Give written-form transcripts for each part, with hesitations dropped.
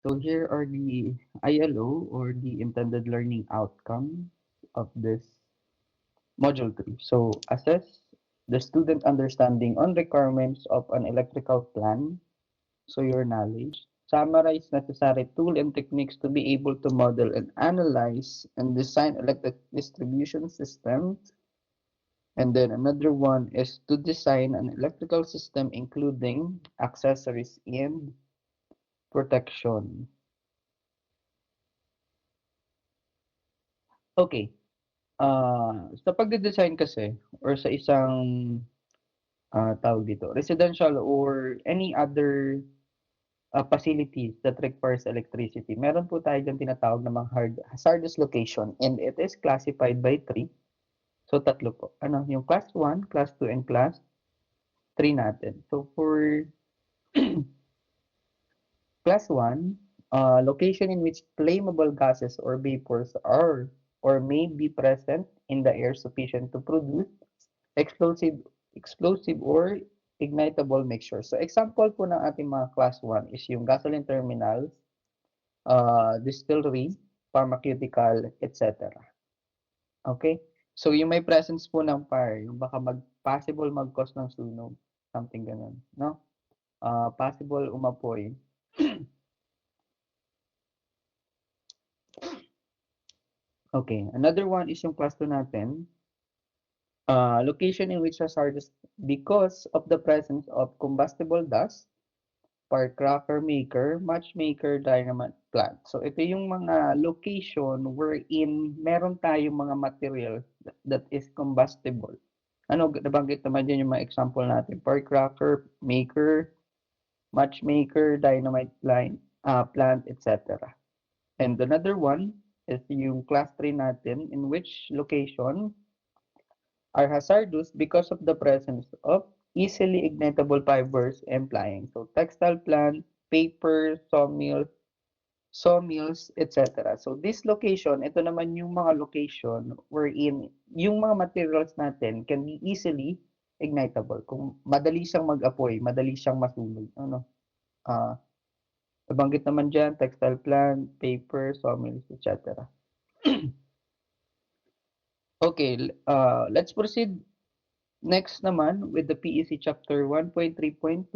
So here are the ILO or the intended learning outcome of this module 3. So assess the student understanding on requirements of an electrical plan. So your knowledge. Summarize necessary tool and techniques to be able to model and analyze and design electric distribution system. And then another one is to design an electrical system including accessories and protection. Okay. Sa pagde-design kasi or sa isang tawag dito, residential or any other facilities that requires electricity, meron po tayo dyan tinatawag na mga hazardous location and it is classified by three. So tatlo po. Ano, yung class 1, class 2, and class 3 natin. So for class 1, location in which flammable gases or vapors are or may be present in the air sufficient to produce explosive explosive or ignitable mixture. So example po ng ating mga class 1 is yung gasoline terminals, distillery, pharmaceutical, etc. Okay? So yung may presence po ng fire, yung baka possible mag-cause ng sunog, something ganun, no? Possible umapoy. Okay, another one is yung class 2 natin. Location in which hazardous because of the presence of combustible dust, firecracker maker, matchmaker, dynamite plant. So ito yung mga location wherein meron tayong mga material that is combustible. Ano, nabanggit naman dyan yung mga example natin. Firecracker maker, matchmaker, dynamite plant, etc. And another one is yung class 3 natin in which location are hazardous because of the presence of easily ignitable fibers and flying. So textile plant, paper, sawmills, etc. So this location, ito naman yung mga location wherein yung mga materials natin can be easily ignitable. Kung madali siyang mag-apoy, madali siyang masunog. Ano? Uh, nabanggit naman dyan, textile plant, paper, sawmills, etc. Okay, let's proceed next naman with the PEC Chapter 1.3.21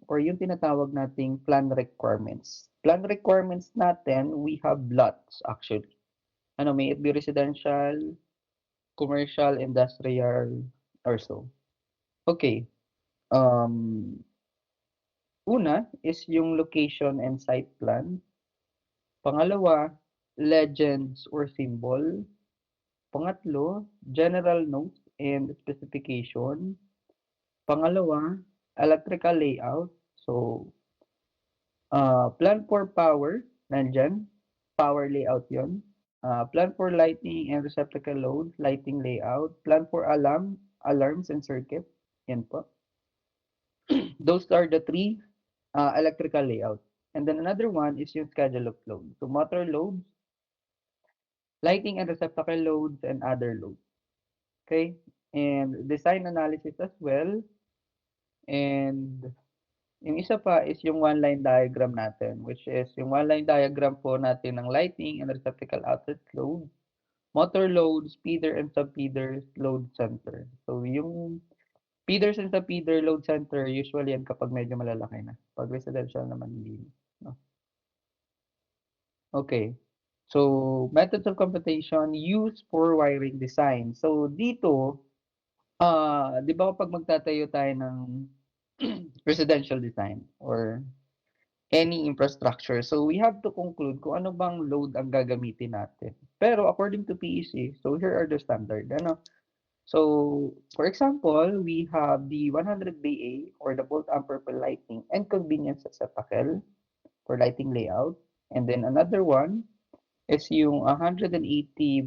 or yung tinatawag nating plan requirements. Plan requirements natin, we have lots actually. Ano, may it be residential, commercial, industrial, or so. Okay. Una is yung location and site plan. Pangalawa, legends or symbol. Pangatlo, general notes and specification. Pangalawa, electrical layout. So, plan for power, nandyan. Power layout yon. Plan for lighting and receptacle load, lighting layout. Plan for alarms and circuit. Yan po. Those are the three electrical layout. And then another one is yung schedule of load. So, motor loads, lighting and receptacle loads, and other loads. Okay? And design analysis as well. And yung isa pa is yung one-line diagram natin, which is yung one-line diagram po natin ng lighting and receptacle outlet load, motor loads, feeder and sub-feeders, load center. So yung feeders and sub-feeder load center, usually yan kapag medyo malalaki na. Pag residential naman hindi. No? Okay. So, methods of computation used for wiring design. So, dito, di ba kapag magtatayo tayo ng residential design or any infrastructure. So we have to conclude kung ano bang load ang gagamitin natin. Pero according to PEC, so here are the standard. Ano? So for example, we have the 100 VA or the volt ampere per lighting and convenience receptacle for lighting layout. And then another one is yung 180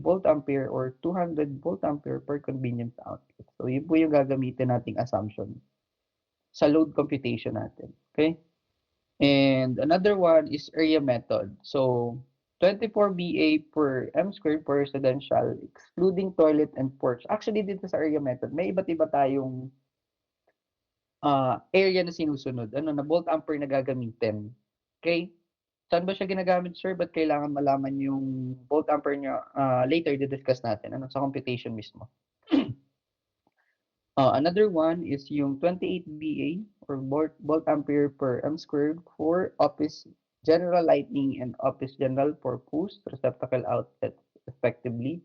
volt ampere or 200 volt ampere per convenience outlet. So yun po yung gagamitin nating assumption sa load computation natin. Okay? And another one is area method. So 24 BA per M squared per residential, excluding toilet and porch. Actually, dito sa area method, may iba't iba tayong area na sinusunod. Ano na volt ampere na gagamitin. Okay? Saan ba siya ginagamit, sir? Ba't kailangan malaman yung volt ampere niya? Later, di-discuss natin. Ano, sa computation mismo. Another one is yung 28 VA or volt ampere per m squared for office general lighting and office general purpose receptacle outlets respectively.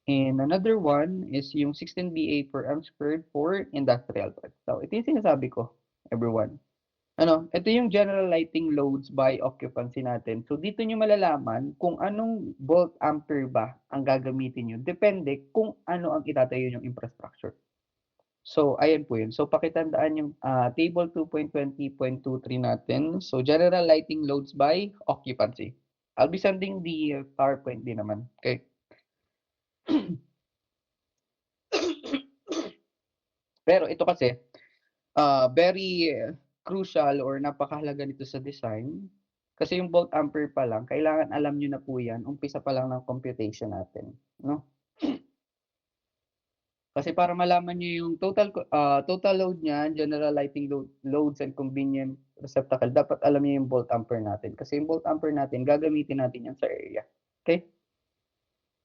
And another one is yung 16 VA per m squared for industrial parts. So, ito yung sinasabi ko, everyone. Ito yung general lighting loads by occupancy natin. So, dito nyo malalaman kung anong volt ampere ba ang gagamitin nyo. Depende kung ano ang itatayo yung infrastructure. So, ayan po yun. So, pakitandaan yung table 2.20.23 natin. So, general lighting loads by occupancy. I'll be sending the PowerPoint din naman. Okay. Pero ito kasi, very crucial or napakahalaga nito sa design. Kasi yung volt ampere pa lang, kailangan alam nyo na po yan, umpisa pa lang ng computation natin. No? Kasi para malaman nyo yung total load niya, general lighting loads and convenient receptacle, dapat alam nyo yung volt ampere natin. Kasi yung volt ampere natin, gagamitin natin yan sa area. Okay?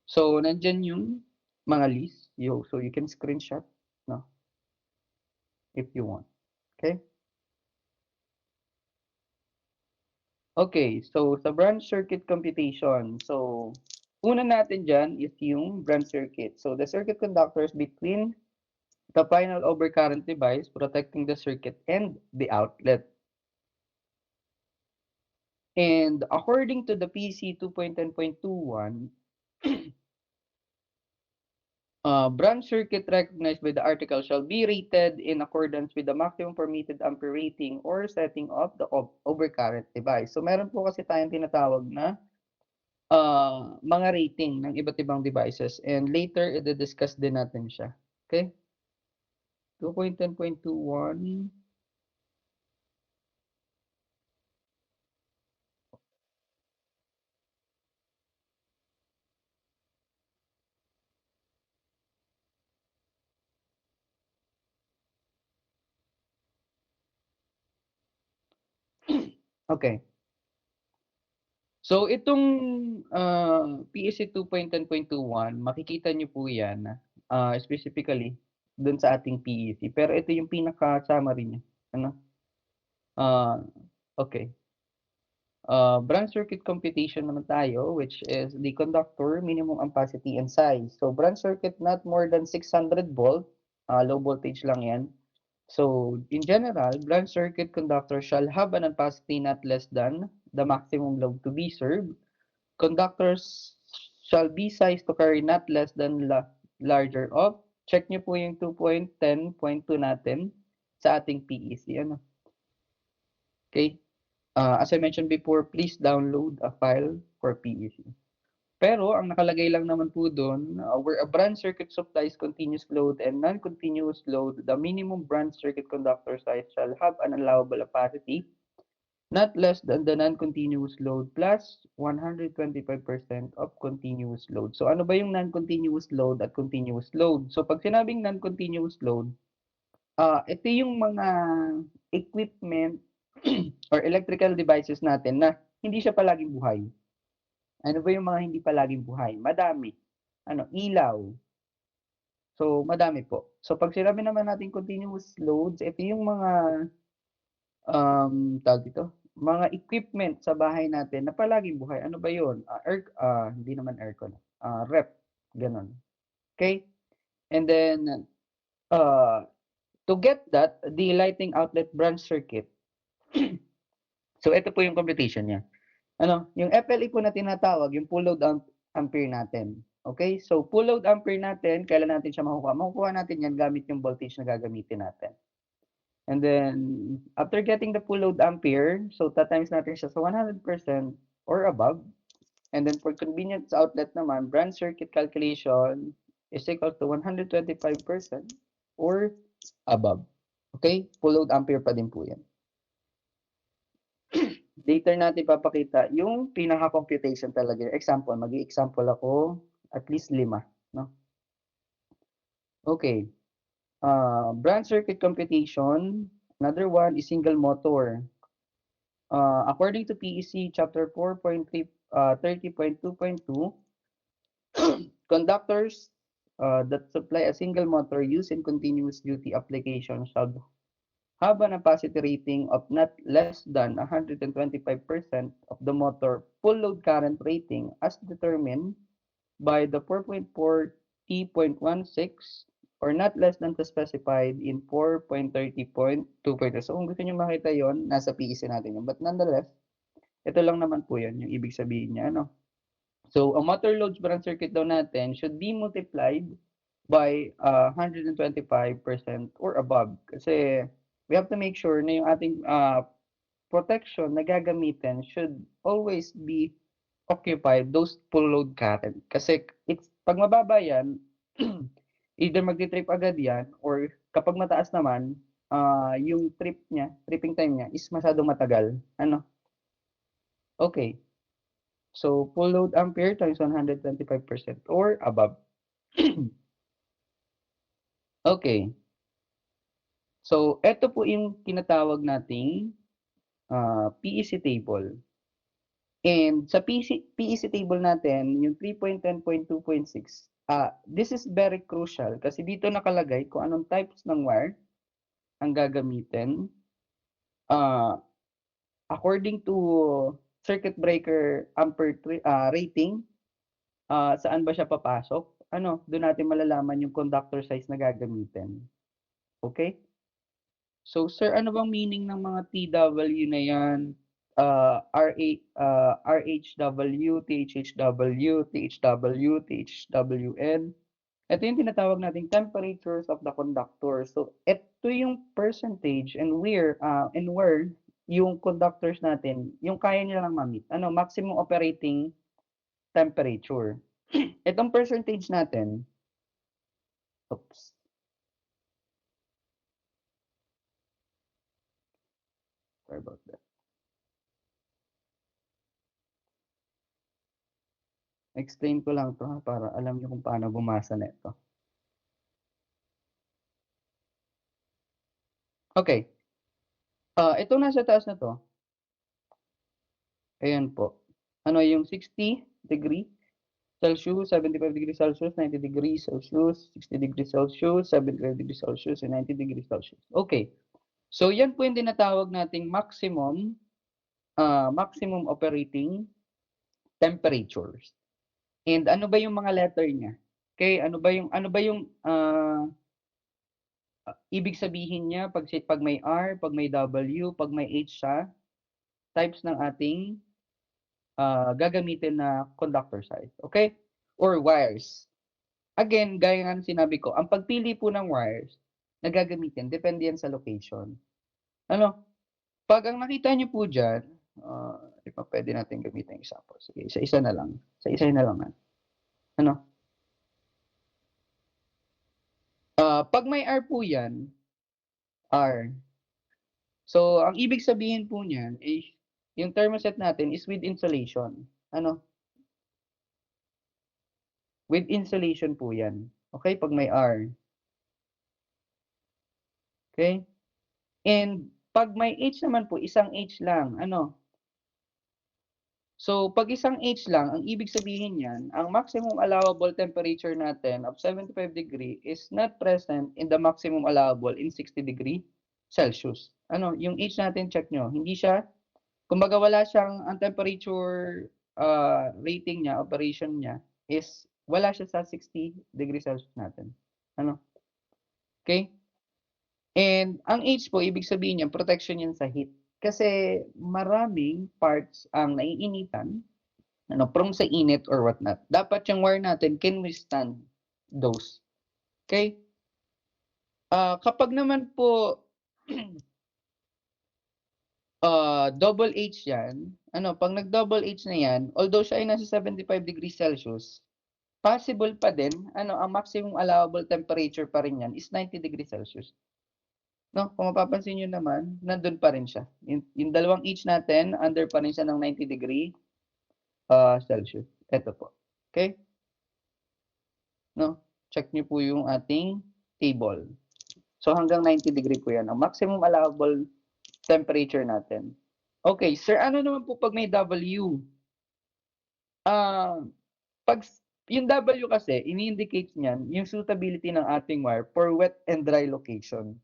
So, nandyan yung mga list. So, you can screenshot, no? If you want. Okay? Okay, so sa branch circuit computation. So, una natin dyan is yung branch circuit. So, the circuit conductors between the final overcurrent device protecting the circuit and the outlet. And according to the PC 2.10.21, branch circuit recognized by the article shall be rated in accordance with the maximum permitted ampere rating or setting of the overcurrent device. So meron po kasi tayong tinatawag na mga rating ng iba't ibang devices, and later i-discuss din natin siya. Okay? 2.10.21. Okay. So itong PSC 2.10.21, makikita niyo po yan specifically dun sa ating PEC. Pero ito yung pinaka-summary niya. Ano? Okay. Branch circuit computation naman tayo, which is the conductor, minimum ampacity and size. So branch circuit not more than 600 volt, low voltage lang yan. So in general, branch circuit conductor shall have an ampacity not less than the maximum load to be served. Conductors shall be sized to carry not less than larger of. Check nyo po yung 2.10.2 natin sa ating PEC. Ano? Okay? As I mentioned before, please download a file for PEC. Pero ang nakalagay lang naman po doon, where a branch circuit supplies continuous load and non-continuous load, the minimum branch circuit conductor size shall have an allowable capacity not less than the non-continuous load plus 125% of continuous load. So ano ba yung non-continuous load at continuous load? So pag sinabing non-continuous load, ito yung mga equipment or electrical devices natin na hindi siya palaging buhay. Ano ba yung mga hindi palaging buhay? Madami. Ilaw. So, madami po. So, pag sinabi naman natin continuous loads, ito yung mga tawag dito, mga equipment sa bahay natin na palaging buhay. Ano ba yun? Hindi naman aircon. Rep. Ganon. Okay? And then, to get that, the lighting outlet branch circuit. So, ito po yung computation niya. Yung FLE po na tinatawag, yung full load ampere natin. Okay? So, full load ampere natin, kailan natin siya makukuha? Makukuha natin yan gamit yung voltage na gagamitin natin. And then, after getting the full load ampere, so times natin siya sa 100% or above. And then, for convenience outlet naman, branch circuit calculation is equal to 125% or above. Okay? Full load ampere pa din po yan. Later natin papakita yung pinaka-computation talaga. Example, mag-i-example ako at least 5. No? Okay. Branch circuit computation. Another one is single motor. According to PEC Chapter 4.3, 30.2.2, conductors that supply a single motor use in continuous duty application shall have an capacity rating of not less than 125% of the motor full load current rating as determined by the 4.4 T.16 or not less than the specified in 4.30.2. So kung gusto nyo makita yon, nasa PEC natin yun. But nonetheless, ito lang naman po yan, yung ibig sabihin niya. Ano? So, ang motor loads branch circuit daw natin should be multiplied by 125% or above. Kasi we have to make sure na yung ating protection na gagamitin should always be occupied those full load current. Kasi pag mababa yan, either magti-trip agad yan or kapag mataas naman, yung tripping time niya is masyadong matagal. Ano? Okay. So, full load ampere times 125% or above. Okay. So, ito po yung tinatawag nating PEC table. And sa PEC table natin, yung 3.10.2.6, this is very crucial kasi dito nakalagay kung anong types ng wire ang gagamitin. According to circuit breaker ampere rating, saan ba siya papasok? Doon natin malalaman yung conductor size na gagamitin. Okay? So, sir, ano bang meaning ng mga TW na yan? RHW, THHW, THW, THWN. Ito yung tinatawag nating temperatures of the conductor. So, ito yung percentage and where yung conductors natin, yung kaya nila lang ma-meet. Maximum operating temperature. Itong percentage natin, oops. Sorry about that. Explain ko lang to para alam niyo kung paano bumasa nito. Okay. Ito nasa taas na to. Ayan po. Yung 60 degree Celsius, 75 degrees Celsius, 90 degrees Celsius, 60 degrees Celsius, 75 degrees Celsius, and 90 degrees Celsius. Okay. So, yan po yung tinatawag nating maximum operating temperatures. And ano ba yung mga letter niya? Okay, ano ba yung ibig sabihin niya pag may R, pag may W, pag may H siya, types ng ating gagamitin na conductor size. Okay? Or wires. Again, gaya nga ng sinabi ko, ang pagpili po ng wires na gagamitin, depende yan sa location. Pag ang nakita niyo po dyan, di pa pwede natin gamitin example. Sige, isa-isa na lang. Isa-isa na lang. Pag may R po yan, R. So, ang ibig sabihin po niyan is, yung thermoset natin is with insulation. With insulation po yan. Okay, pag may R. Okay? And pag may H naman po, isang H lang. So, pag isang H lang, ang ibig sabihin niyan, ang maximum allowable temperature natin of 75 degree is not present in the maximum allowable in 60 degree Celsius. Yung H natin, check nyo. Hindi siya, kumbaga wala siyang, ang temperature rating niya, operation niya, is wala siya sa 60 degrees Celsius natin. Okay? And ang H po, ibig sabihin niya, protection yan sa heat. Kasi maraming parts ang naiinitan, prone sa init or whatnot. Dapat yung wire natin can withstand those. Okay? Kapag naman po double H yan, pag nag-double H na yan, although siya ay nasa 75 degrees Celsius, possible pa din, ang maximum allowable temperature pa rin yan is 90 degrees Celsius. Kung mapapansin nyo naman, nandun pa rin siya. Yung dalawang H natin, under pa rin siya ng 90 degree Celsius. Ito po. Okay? Check nyo po yung ating table. So, hanggang 90 degree po yan. Ang maximum allowable temperature natin. Okay, sir, ano naman po pag may W? Ah, pag yung W kasi, ini-indicates niyan yung suitability ng ating wire for wet and dry location.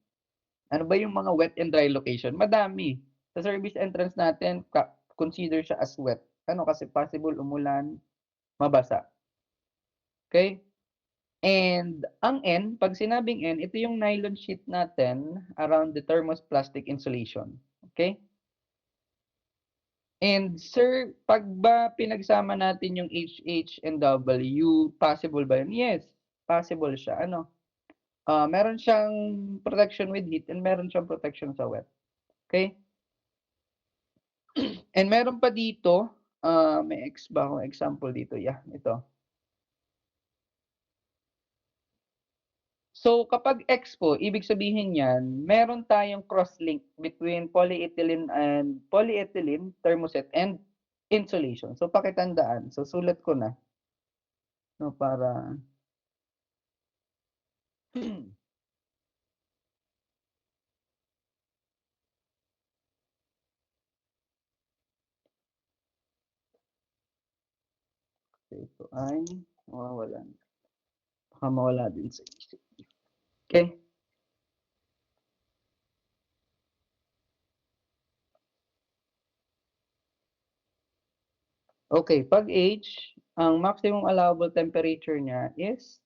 Ano ba yung mga wet and dry location? Madami. Sa service entrance natin, consider siya as wet. Ano kasi possible umulan, mabasa. Okay? And ang N, pag sinabing N, ito yung nylon sheet natin around the thermoplastic insulation. Okay? And sir, pag ba pinagsama natin yung HH and W, possible ba yun? Yes, possible siya. Ano? Meron siyang protection with heat and meron siyang protection sa wet. Okay? And meron pa dito, may ba akong example dito? Yeah, ito. So, kapag X po, ibig sabihin yan, meron tayong cross-link between polyethylene, thermoset, and insulation. So, pakitandaan. So, sulat ko na. No, para ito ay mawawalan. Baka mawala din sa isip. Okay? Okay, pag H, ang maximum allowable temperature niya is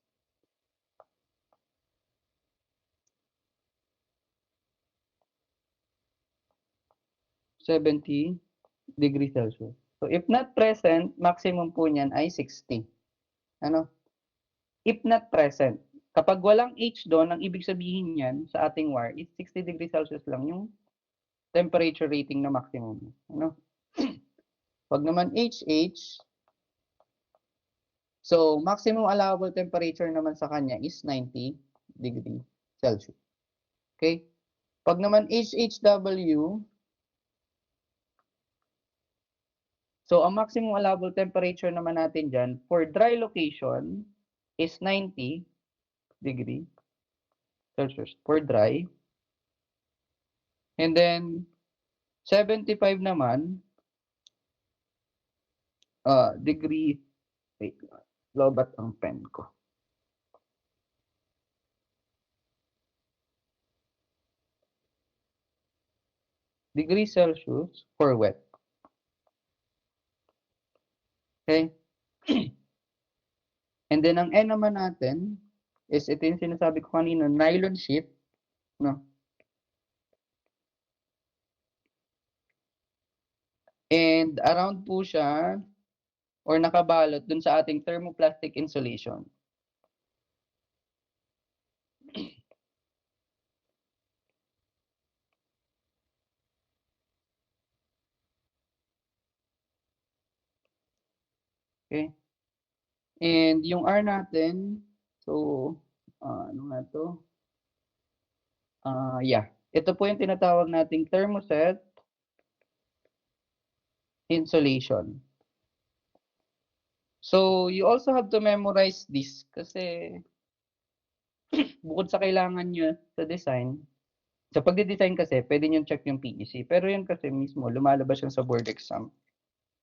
70 degrees Celsius. So, if not present, maximum po niyan ay 60. Ano? If not present. Kapag walang H doon, ang ibig sabihin niyan sa ating wire is 60 degrees Celsius lang yung temperature rating na maximum. Ano? Pag naman HH, so maximum allowable temperature naman sa kanya is 90 degrees Celsius. Okay? Pag naman HHW, so ang maximum allowable temperature naman natin dyan for dry location is 90 degrees Celsius for dry. And then 75 naman degree, wait, lobat ang pen ko. Degree Celsius for wet. Okay? And then ang N naman natin is ito yung sinasabi ko kanina, nylon sheet, no? And around po siya or nakabalot dun sa ating thermoplastic insulation. Okay? And yung R natin, so, ano nga to? Yeah. Ito po yung tinatawag nating thermoset insulation. So, you also have to memorize this kasi bukod sa kailangan nyo sa design, sa pagde-design kasi, pwede nyo check yung PEC. Pero yun kasi mismo, lumalabas yan sa board exam.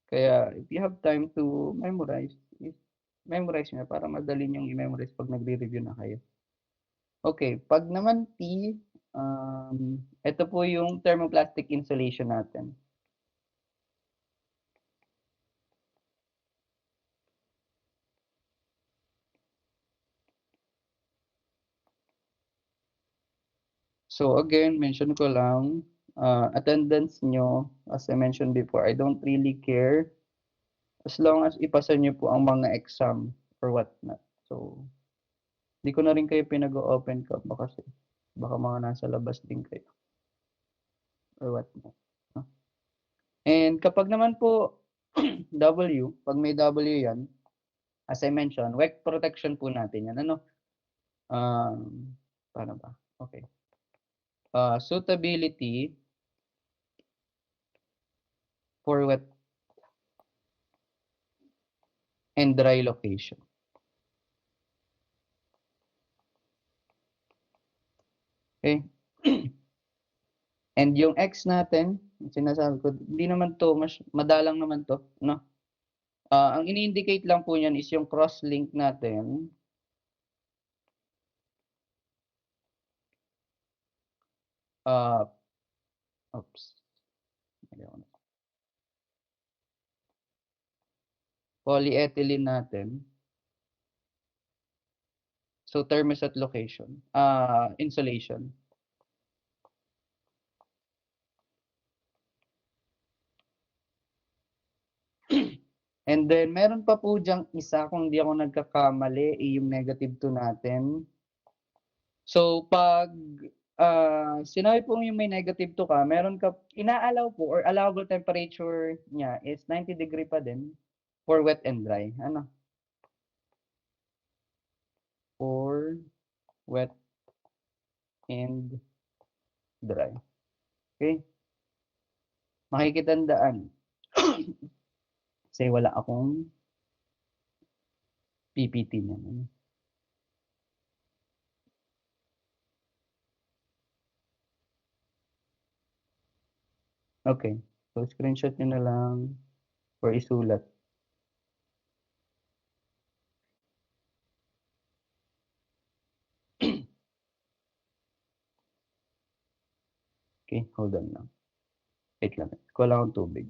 Kaya, if you have time to memorize, memorize nyo para madali nyo i-memorize pag nagre-review na kayo. Okay, pag naman T, ito po yung thermoplastic insulation natin. So again, mention ko lang, attendance nyo, as I mentioned before, I don't really care as long as ipasa nyo po ang mga exam or whatnot. So, di ko na rin kayo pinag-open cup kasi baka mga nasa labas din kayo or whatnot. No? And kapag naman po W, pag may W yan, as I mentioned, wet protection po natin yan. Ano? Paano ba? Okay. Suitability for wet and dry location. Okay? And yung X natin, sinasabi ko, hindi naman to, madalang naman to, no? Ang ini-indicate lang po niyan is yung cross-link natin. Uh, oops. Polyethylene natin. So, thermoset location. Insulation. And then, meron pa po diyang isa, kung di ako nagkakamali, yung -2 natin. So, pag sinabi po yung may -2 ka, meron ka, inaalaw po or allowable temperature niya is 90 degree pa din for wet and dry. Ano? For wet and dry. Okay? Makikitandaan. Kasi wala akong PPT naman. Okay. So, screenshot nyo na lang or isulat. Okay, hold on lang. Wait lang. Kuha lang akong tubig.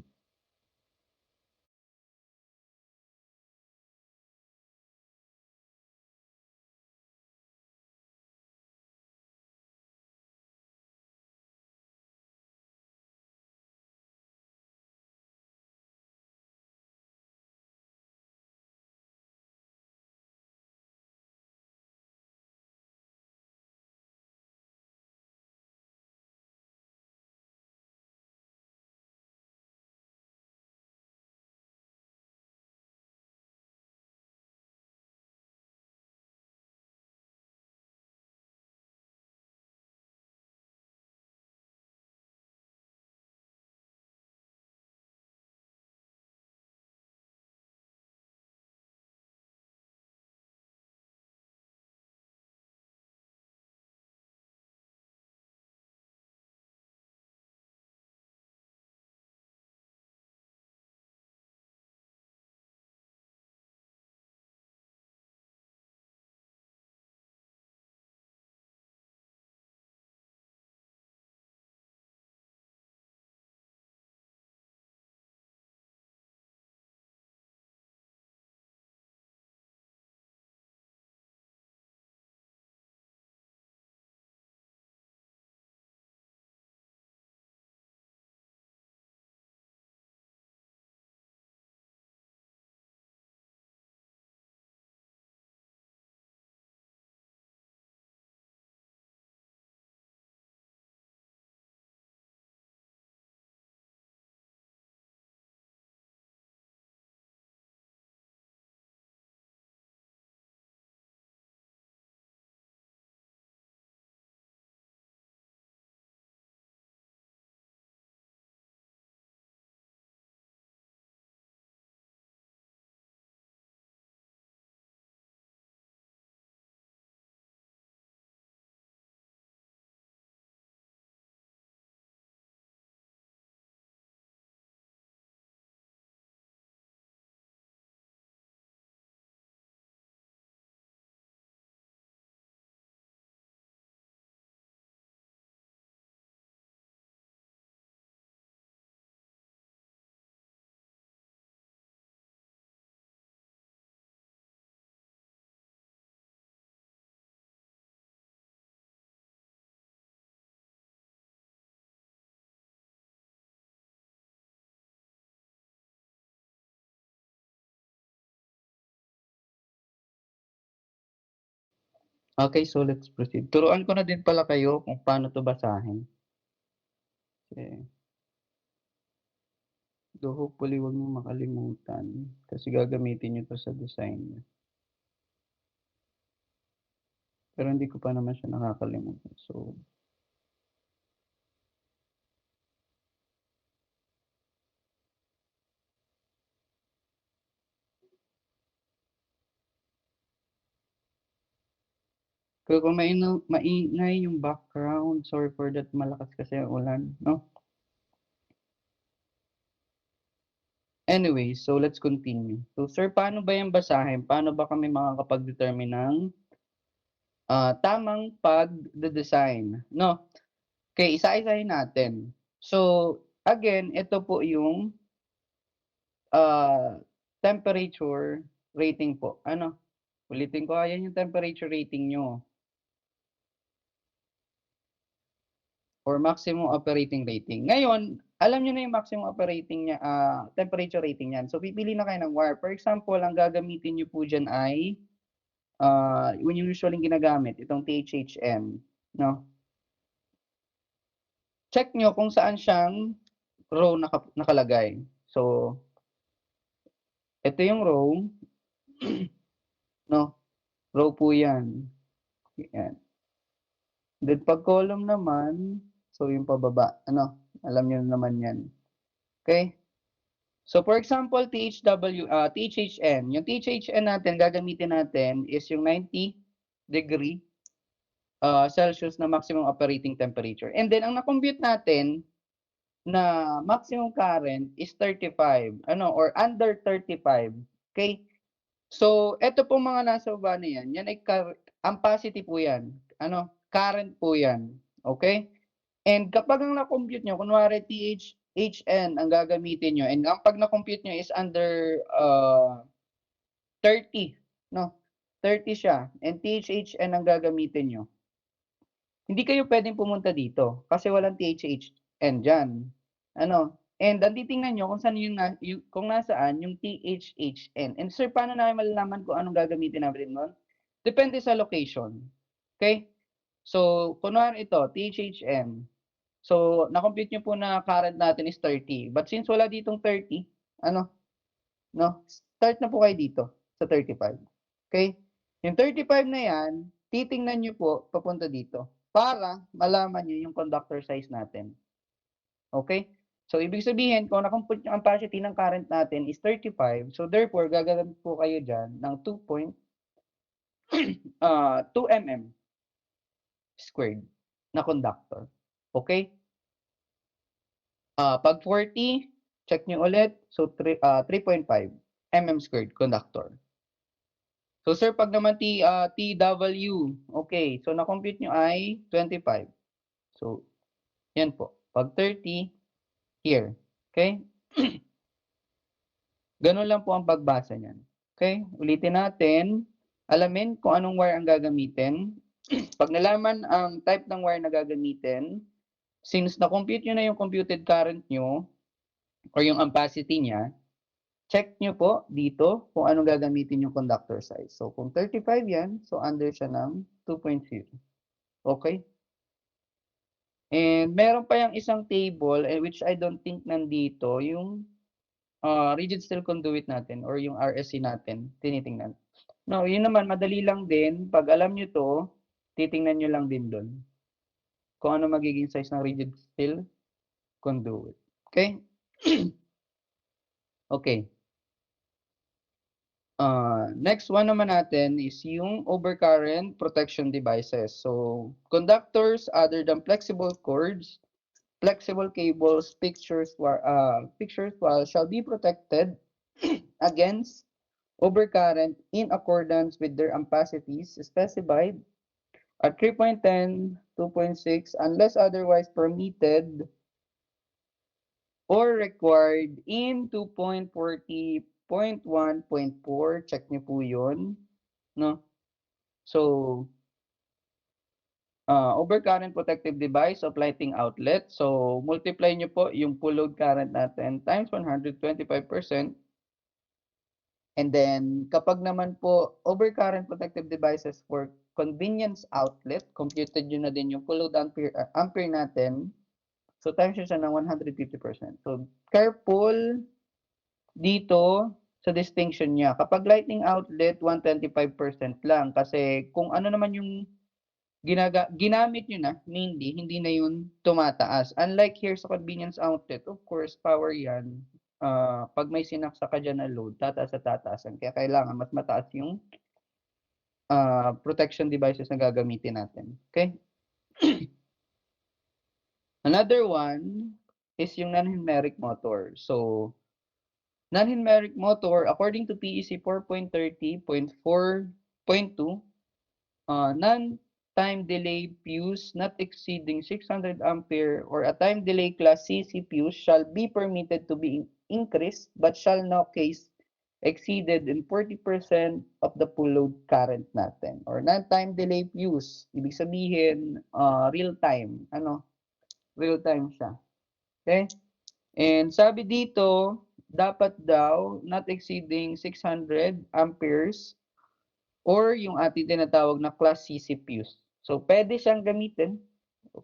Okay, so let's proceed. Turuan ko na din pala kayo kung paano to basahin. Okay. So, hopefully, wag mo makalimutan kasi gagamitin nyo to sa design nyo. Pero hindi ko pa naman siya nakakalimutan. So, Pero kung maingay yung background, sorry for that, malakas kasi ang ulan, no? Anyway, so let's continue. So sir, paano ba yan basahin? Paano ba kami makakapag-determine ng tamang pag-design, no? Okay, isa-isahin natin. So, again, ito po yung temperature rating po. Ano? Ulitin ko, ayan yung temperature rating nyo. Or maximum operating rating. Ngayon, alam nyo na yung maximum operating niya, temperature rating niyan. So, pipili na kayo ng wire. For example, ang gagamitin nyo po dyan ay, yung usually ginagamit, itong THHN. No? Check nyo kung saan siyang row nakalagay. So, ito yung row. No? Row po yan. Yan. Then pag column naman, so yung pababa, ano, alam niyo naman yan. Okay? So for example, THHN. Yung THHN natin, gagamitin natin is yung 90 degree Celsius na maximum operating temperature. And then ang na-compute natin na maximum current is 35, ano, or under 35. Okay? So, eto pong mga nasa baba na yan, yan ay ampacity po yan. Ano? Current po yan. Okay? And kapag ang na-compute nyo, kunwari THHN ang gagamitin nyo, and ang pag na-compute nyo is under 30, no? 30 siya, and THHN ang gagamitin nyo. Hindi kayo pwedeng pumunta dito kasi walang THHN dyan. Ano? And ang titingnan nyo kung saan kung nasaan yung THHN. And sir, paano namin malalaman kung anong gagamitin natin nun? Depende sa location. Okay? So, kunwari ito, THHN. So, na-compute nyo po na current natin is 30. But since wala ditong 30, ano? No? Start na po kayo dito sa 35. Okay? Yung 35 na yan, titingnan nyo po papunta dito para malaman nyo yung conductor size natin. Okay? So, ibig sabihin, kung na-compute yung ampacity ng current natin is 35, so therefore, gagamit po kayo dyan ng 2 mm squared na conductor. Okay? Pag 40, check nyo ulit. So, 3.5 mm squared conductor. So, sir, pag naman TW, okay. So, na-compute nyo ay 25. So, yan po. Pag 30, here. Okay? Ganun lang po ang pagbasa niyan. Okay? Ulitin natin. Alamin kung anong wire ang gagamitin. Pag nalaman ang type ng wire na gagamitin, since na-compute nyo na yung computed current nyo, or yung ampacity niya, check nyo po dito kung anong gagamitin yung conductor size. So, kung 35 yan, so under siya ng 2.0. Okay? And meron pa yung isang table, which I don't think nandito, yung rigid steel conduit natin or yung RSC natin, tinitingnan. No, yun naman, madali lang din. Pag alam nyo to, titingnan nyo lang din doon kung ano magiging size ng rigid steel conduit. Okay? Okay. Next one naman natin is yung overcurrent protection devices. So, conductors other than flexible cords, flexible cables, fixtures while shall be protected against overcurrent in accordance with their ampacities specified at 3.10, 2.6 unless otherwise permitted or required in 2.40.1.4. Check niyo po yun. No? So, overcurrent protective device of lighting outlet. So, multiply niyo po yung full load current natin times 125%. And then, kapag naman po overcurrent protective devices for convenience outlet, computed nyo na din yung full load ampere natin. So, times yun siya ng 150%. So, careful dito sa distinction niya. Kapag lighting outlet, 125% lang. Kasi kung ano naman yung ginamit nyo na, mainly, hindi na yun tumataas. Unlike here sa convenience outlet, of course, power yan. Pag may sinaksa ka dyan na load, tataas at tataasan. Kaya kailangan mas mataas yung protection devices na gagamitin natin. Okay? Another one is yung non-numeric motor. So, non-numeric motor, according to PEC 4.30.4.2, non-time delay fuse not exceeding 600 ampere or a time delay class CC fuse shall be permitted to be increased but shall no case exceeded in 40% of the full load current natin. Or non-time delay fuse, ibig sabihin, real time. Real time siya. Okay? And sabi dito, dapat daw not exceeding 600 amperes or yung ating tinatawag na class CC fuse. So, pwede siyang gamitin,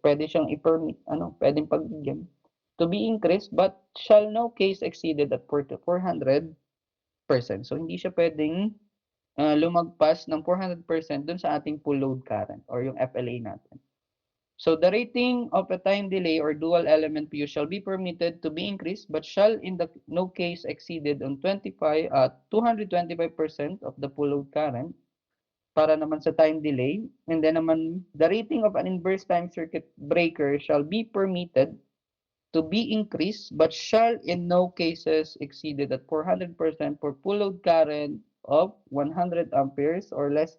pwede siyang i-permit, pwedeng pagbigyan to be increased but shall no case exceeded at 400%. So, hindi siya pwedeng lumagpas ng 400% dun sa ating full load current or yung FLA natin. So, the rating of a time delay or dual element fuse shall be permitted to be increased but shall in the no case exceeded on 225% of the full load current para naman sa time delay. And then naman, the rating of an inverse time circuit breaker shall be permitted to be increased but shall in no cases exceeded at 400% for full load current of 100 amperes or less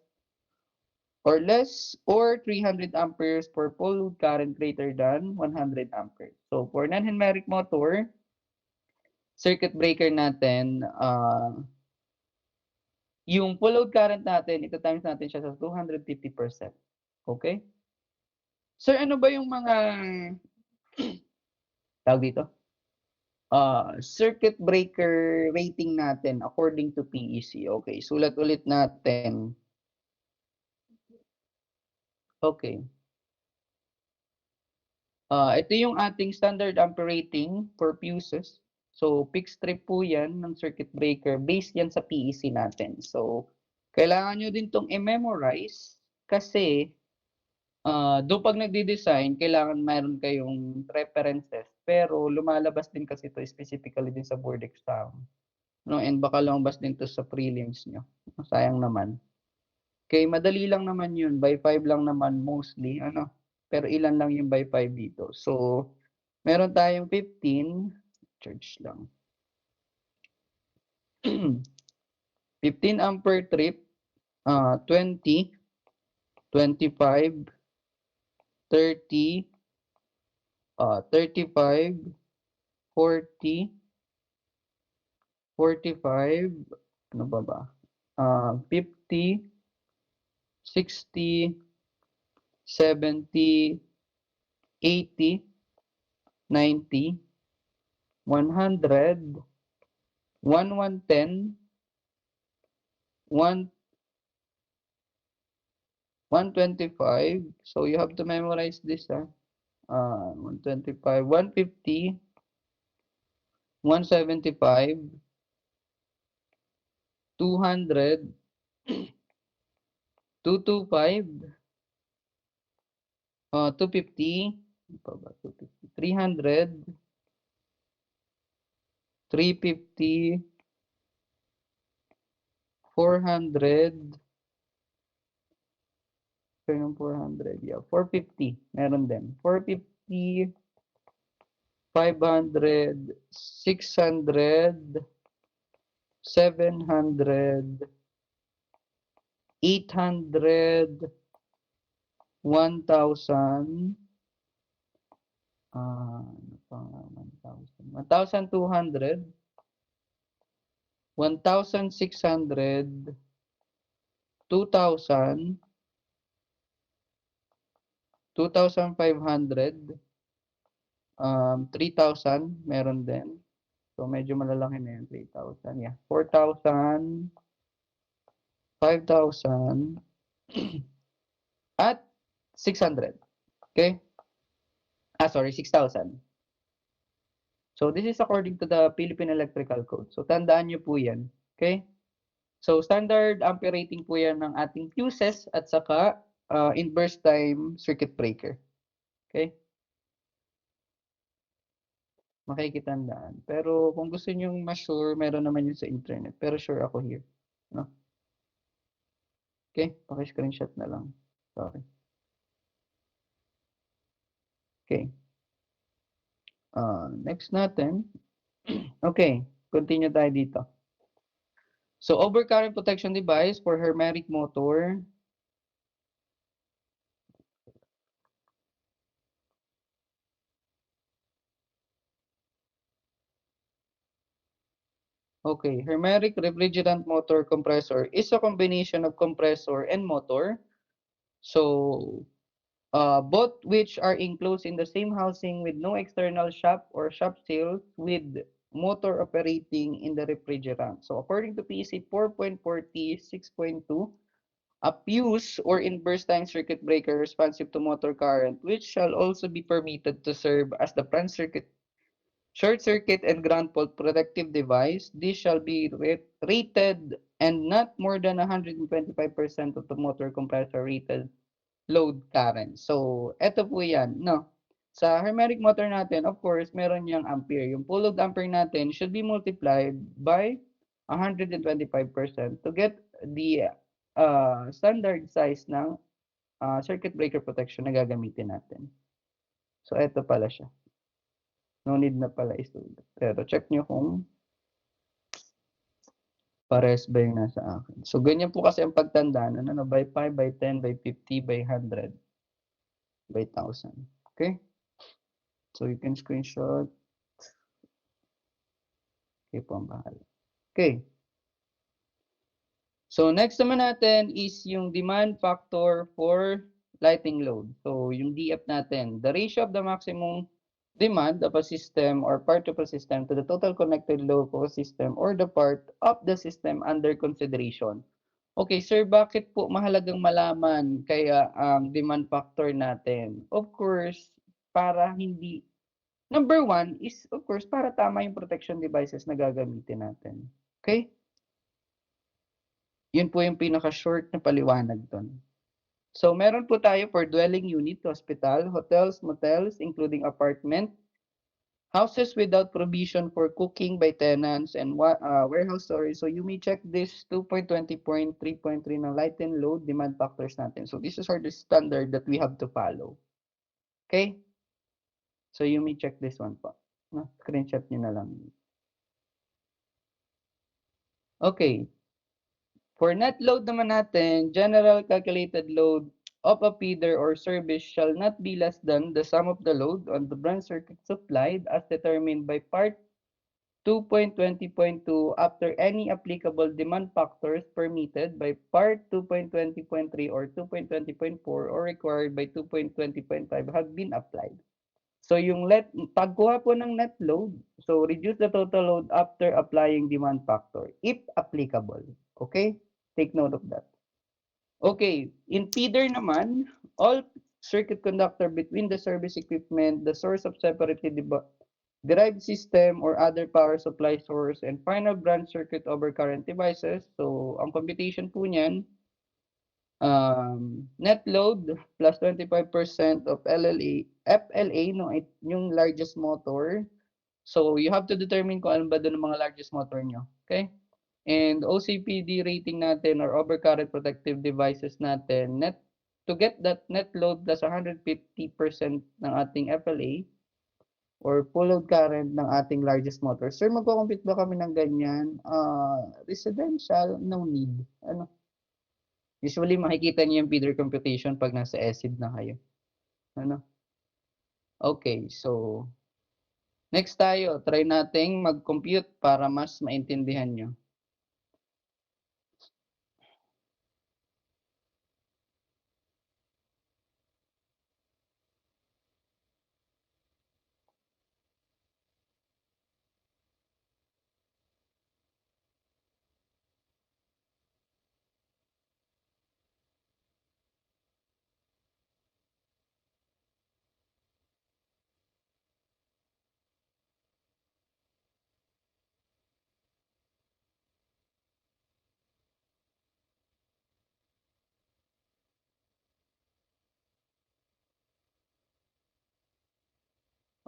or 300 amperes for full load current greater than 100 amperes. So for non-numeric motor, circuit breaker natin, yung full load current natin, ito times natin siya sa 250%. Okay? Sir, ano ba yung mga tawag dito? Circuit breaker rating natin according to PEC. Okay, sulat ulit natin. Okay. Ito yung ating standard ampere rating for fuses. So, fixed strip po yan ng circuit breaker. Based yan sa PEC natin. So, kailangan nyo din itong i-memorize kasi doon pag nagde-design, kailangan mayroon kayong references. Pero lumalabas din kasi ito specifically din sa board exam. No? And baka lumabas din to sa prelims nyo. Sayang naman. Okay, madali lang naman yun. By 5 lang naman mostly. Pero ilan lang yung by 5 dito. So, meron tayong 15. Charge lang. 15 ampere trip. 20. 25. 30. 35. 40. 45. Ano ba ba? 50. 60, 70, 80, 90, 100, 110, 125. So you have to memorize this. 125, 150, 175, 200, 225, 250, 300, 350, 400, 400, yeah, 450, meron din. 450, 500, 600, 700, 800, 1,000, 1,200, 1,600, 2,000, 2,500, 3,000, meron din. So, medyo malalaki na yan, 3,000. Yeah, 4,000, 5,000, at 600. Okay? Sorry, 6,000. So, this is according to the Philippine Electrical Code. So, tandaan nyo po yan. Okay? So, standard ampere rating po yan ng ating fuses at saka inverse time circuit breaker. Okay? Makikitandaan. Pero kung gusto nyo ma-sure, meron naman yun sa internet. Pero sure ako here. No? Okay, paki-screenshot na lang. Sorry. Okay. Next natin. Okay, continue tayo dito. So, overcurrent protection device for hermetic motor. Okay, hermetic refrigerant motor compressor is a combination of compressor and motor. So, both which are enclosed in the same housing with no external shaft or shaft sales with motor operating in the refrigerant. So, according to PC 4.40 6.2, a fuse or inverse time circuit breaker responsive to motor current, which shall also be permitted to serve as the front circuit, short circuit, and ground fault protective device. This shall be rated and not more than 125% of the motor compressor rated load current. So, eto po yan, no? Sa hermetic motor natin, of course, meron niyang ampere. Yung full load ampere natin should be multiplied by 125% to get the standard size ng circuit breaker protection na gagamitin natin. So, eto pala siya. No need na pala isulat. Pero check nyo kung pares ba yung nasa akin. So, ganyan po kasi ang pagtandaan. Ano, by 5, by 10, by 50, by 100, by 1,000. Okay? So, you can screenshot. Okay po ang bahala. Okay. So, next naman natin is yung demand factor for lighting load. So, yung DF natin. The ratio of the maximum demand of a system or part of a system to the total connected load of a system or the part of the system under consideration. Okay, sir, bakit po mahalagang malaman kaya ang demand factor natin? Of course, para hindi number one is, of course, para tama yung protection devices na gagamitin natin. Okay? Yun po yung pinaka-short na paliwanag doon. So, meron po tayo for dwelling unit, hospital, hotels, motels, including apartment, houses without provision for cooking by tenants, and warehouse storage. So, you may check this 2.20.3.3 na light and load demand factors natin. So, this is the standard that we have to follow. Okay? So, you may check this one po. No? Screenshot nyo na lang. Okay. For net load naman natin, general calculated load of a feeder or service shall not be less than the sum of the load on the branch circuit supplied as determined by part 2.20.2 after any applicable demand factors permitted by part 2.20.3 or 2.20.4 or required by 2.20.5 have been applied. So yung pagkuha po ng net load, so reduce the total load after applying demand factor if applicable. Okay? Take note of that. Okay, in feeder naman, all circuit conductor between the service equipment, the source of separately derived system or other power supply source, and final branch circuit over current devices. So, ang computation po niyan, net load plus 25% of FLA, no, yung largest motor. So, you have to determine kung ano ba doon ang mga largest motor nyo. Okay? And OCPD rating natin or overcurrent protective devices natin, to get that net load plus 150% ng ating FLA or full load current ng ating largest motor. Sir, magko-compute ba kami ng ganyan? Residential, no need. Ano? Usually, makikita niyo yung feeder computation pag nasa ESID na kayo. Ano? Okay, so next tayo, try nating mag-compute para mas maintindihan nyo.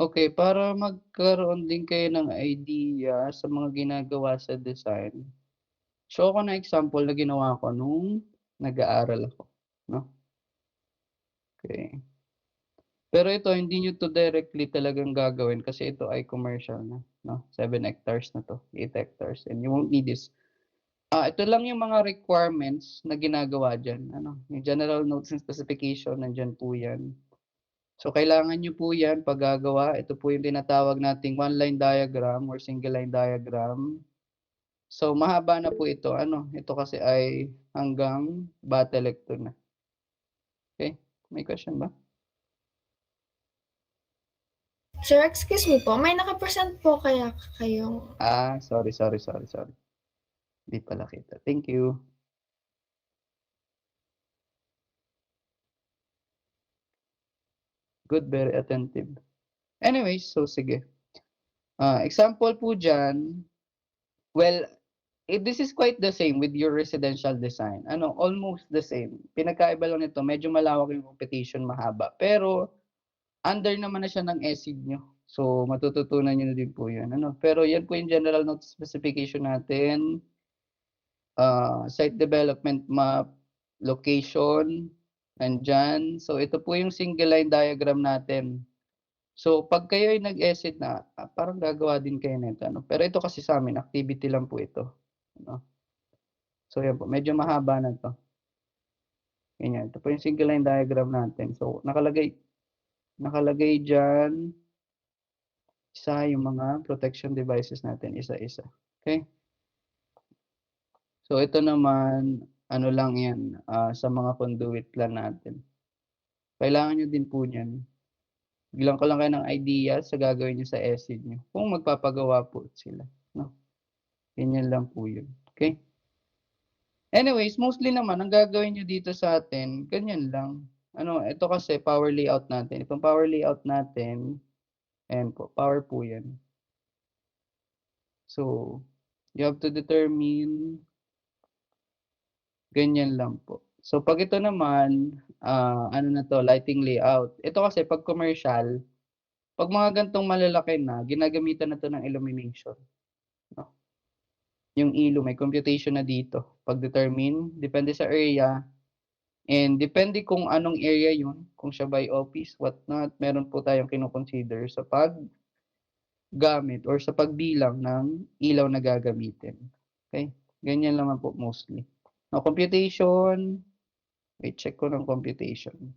Okay, para magkaroon din kayo ng idea sa mga ginagawa sa design. Show ko na example na ginawa ko nung nag-aaral ako, no? Okay. Pero ito hindi niyo 'to directly talagang gagawin kasi ito ay commercial na, no? 7 hectares na 'to, 8 hectares, and you won't need this. Ito lang yung mga requirements na ginagawa diyan, ano, yung general notes and specification nandiyan po 'yan. So, kailangan niyo po 'yan 'pag gagawa. Ito po yung tinatawag nating one-line diagram or single line diagram. So, mahaba na po ito, ano, ito kasi ay hanggang Batelecto na. Okay, may question ba? Sir, excuse me po, may naka-present po kaya kayong... Sorry. Di pala kita. Thank you. Good, very attentive. Anyways, so sige. Example po dyan, well, this is quite the same with your residential design. Ano, almost the same. Pinagkaiba lang nito, medyo malawak yung competition, mahaba. Pero, under naman na siya ng ESIG nyo. So, matututunan nyo na din po yun. Ano? Pero yan po yung general note specification natin. Site development map, location, nandyan. So, ito po yung single line diagram natin. So, pag kayo ay nag-ESID na, parang gagawa din kayo nito. Ano? Pero ito kasi sa amin, activity lang po ito. Ano? So, yan po. Medyo mahaba na to. Ganyan. Ito po yung single line diagram natin. So, nakalagay dyan, isa yung mga protection devices natin, isa-isa. Okay? So, ito naman, ano lang yan, sa mga conduit plan natin. Kailangan nyo din po yan. Bigyan ko lang kayo ng idea sa gagawin nyo sa ESID nyo. Kung magpapagawa po sila. No? Ganyan lang po yun. Okay? Anyways, mostly naman, ang gagawin nyo dito sa atin, ganyan lang. Ano, ito kasi power layout natin. Itong power layout natin, and po, power po yan. So, you have to determine, ganyan lang po. So, pag ito naman, ano na to, lighting layout. Ito kasi, pag commercial, pag mga gantong malalaki na, ginagamitan na to ng illumination. No? Yung ilo, may computation na dito. Pag-determine, depende sa area, and depende kung anong area yun, kung siya by office, what not, meron po tayong kinoconsider sa paggamit or sa pagbilang ng ilaw na gagamitin. Okay? Ganyan naman po mostly. Now, computation, wait, check ko ng computation.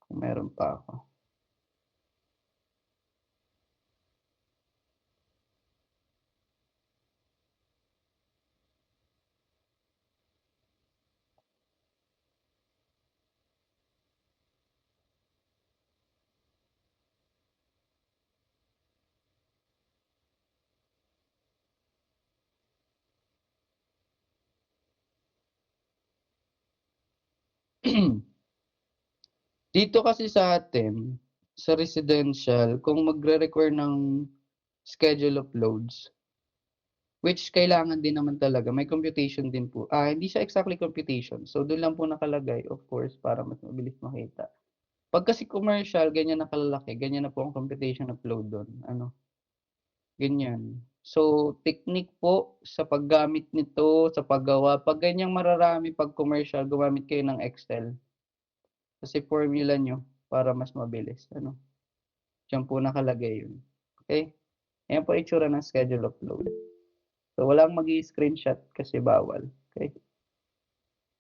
Kung meron pa ako. Dito kasi sa atin, sa residential, kung magre-require ng schedule of loads, which kailangan din naman talaga, may computation din po. Hindi siya exactly computation. So, doon lang po nakalagay, of course, para mas mabilis makita. Pag kasi commercial, ganyan nakalalaki, ganyan na po ang computation of load doon. Ano? Ganyan. So, technique po sa paggamit nito, sa paggawa. Pag ganyang mararami, pag commercial, gumamit kayo ng Excel. Kasi formula nyo para mas mabilis. Ano? Diyan po nakalagay yun. Okay? Ayan po itsura ng schedule of load. So, walang mag-i-screenshot kasi bawal. Okay?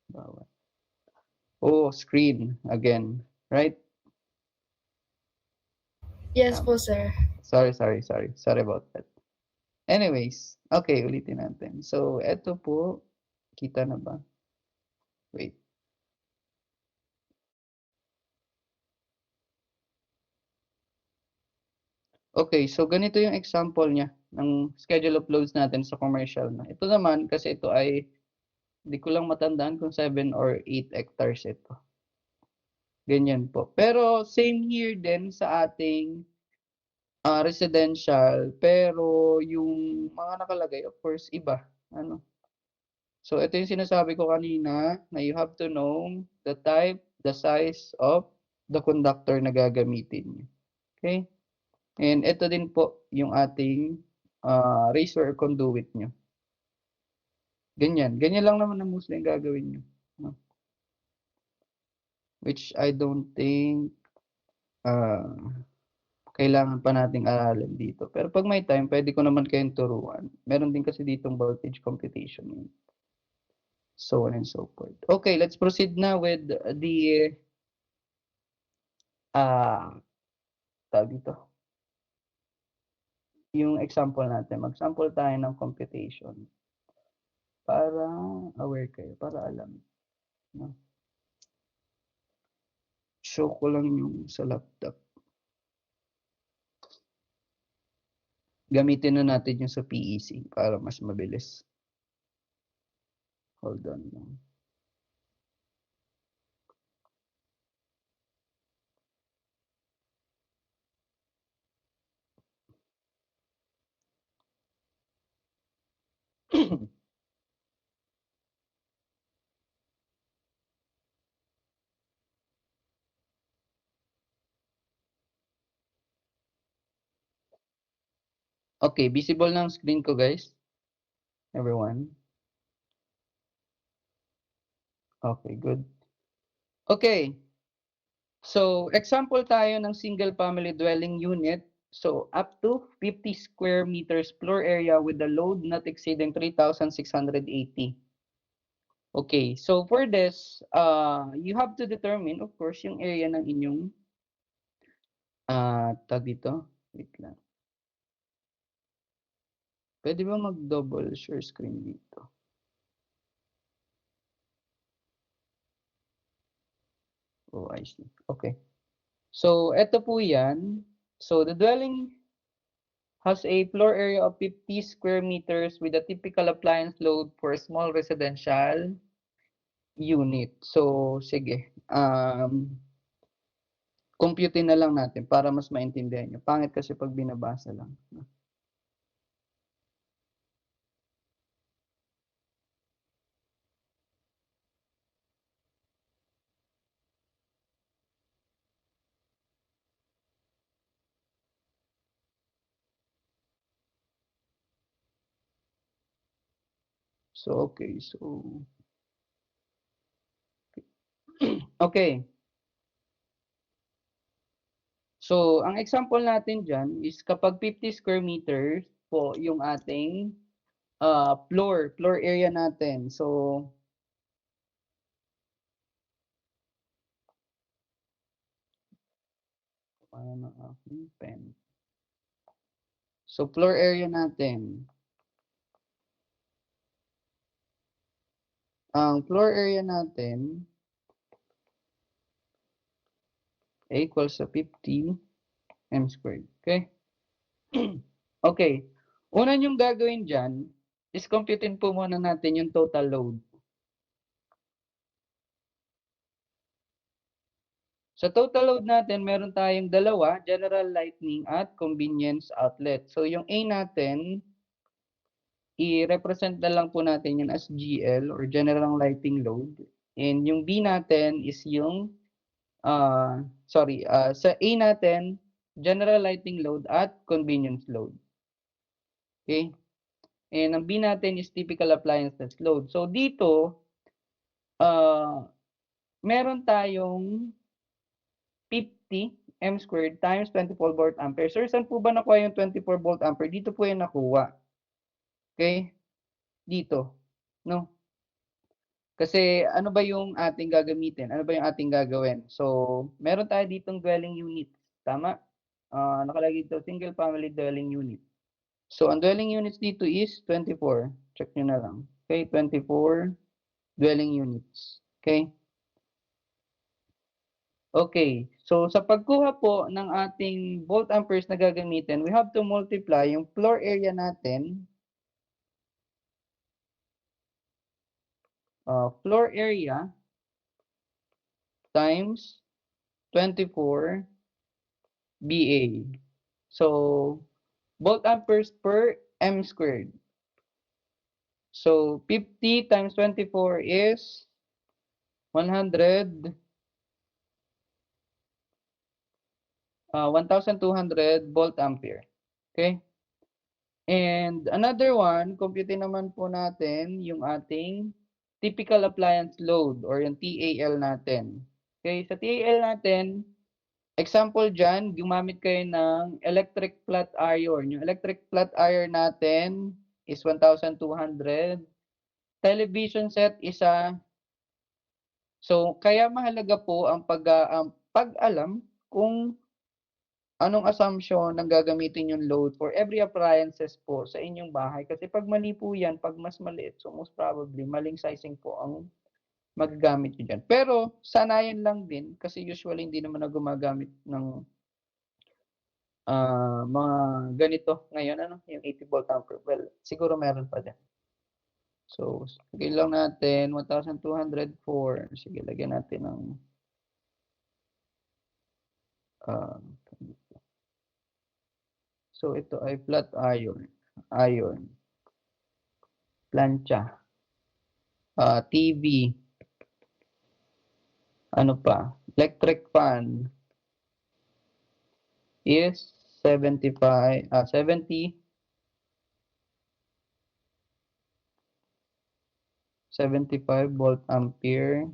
Bawal. Oh, screen again. Right? Yes po, sir. Sorry about that. Anyways, okay, ulitin natin. So, eto po, kita na ba? Wait. Okay, so ganito yung example niya ng schedule of loads natin sa commercial na. Ito naman, kasi ito ay, hindi ko lang matandaan kung 7 or 8 hectares ito. Ganyan po. Pero same here din sa ating residential, pero yung mga nakalagay, of course, iba. Ano? So, ito yung sinasabi ko kanina na you have to know the type, the size of the conductor na gagamitin niyo. Okay? And ito din po yung ating razor or conduit nyo. Ganyan. Ganyan lang naman ang mostly ang gagawin nyo. No? which I don't think kailangan pa nating aralin dito. Pero pag may time, pwede ko naman kayong turuan. Meron din kasi ditong voltage computation. So on and so forth. Okay, let's proceed now with the tawag dito. Yung example natin. Mag-sample tayo ng computation. Para aware kayo, para alam. No? Show ko lang yung sa laptop. Gamitin na natin yung sa PEC para mas mabilis. Hold on lang. Okay, visible na ang screen ko, guys. Everyone. Okay, good. Okay. So, example tayo ng single family dwelling unit. So, up to 50 square meters floor area with a load not exceeding 3,680. Okay, so for this, you have to determine, of course, yung area ng inyong, tag dito, wait lang. Pwede ba mag-double share screen dito? Oh, I see. Okay. So, eto po yan. So, the dwelling has a floor area of 50 square meters with a typical appliance load for a small residential unit. So, sige. Compute na lang natin para mas maintindihan nyo. Pangit kasi pag binabasa lang. So, okay. So, okay. So, ang example natin dyan is kapag 50 square meters po yung ating floor area natin. So, ano ang aking pen? So, floor area natin. Ang floor area natin equals sa 50 m squared. Okay? Okay. Una yung gagawin dyan is computein po muna natin yung total load. Sa total load natin, meron tayong dalawa, general lighting at convenience outlet. So, yung A natin, i-represent na lang po natin yun as GL or general lighting load. And yung B natin is yung, sa A natin, general lighting load at convenience load. Okay? And ang B natin is typical appliances load. So, dito, meron tayong 50 m squared times 24 volt ampere. Sir, saan po ba nakuha yung 24 volt ampere? Dito po yung nakuha. Okay? Dito. No? Kasi ano ba yung ating gagamitin? Ano ba yung ating gagawin? So, meron tayo ditong dwelling unit. Tama? Nakalagay dito, single family dwelling unit. So, ang dwelling units dito is 24. Check nyo na lang. Okay? 24 dwelling units. Okay? Okay, so sa pagkuha po ng ating volt amperes na gagamitin, we have to multiply yung floor area natin. Floor area times 24 BA. So, volt amperes per m squared. So, 50 times 24 is 1,200 volt ampere. Okay? And another one, compute naman po natin yung ating typical appliance load or yung TAL natin. Okay, sa TAL natin, example dyan, gumamit kayo ng electric flat iron. Yung electric flat iron natin is 1,200. Television set isa. So, kaya mahalaga po ang pag-alam kung anong assumption ng gagamitin yung load for every appliances po sa inyong bahay. Kasi pag mali po yan, pag mas maliit, so most probably, maling sizing po ang magagamit nyo dyan. Pero, sanayan lang din, kasi usually hindi naman na gumagamit ng mga ganito ngayon, ano, yung 80 volt ampere. Well, siguro meron pa din. So, lagay lang natin, 1,204. Sige, lagyan natin ng so, ito ay flat iron, plancha, TV, ano pa, electric fan is 70 75 volt ampere.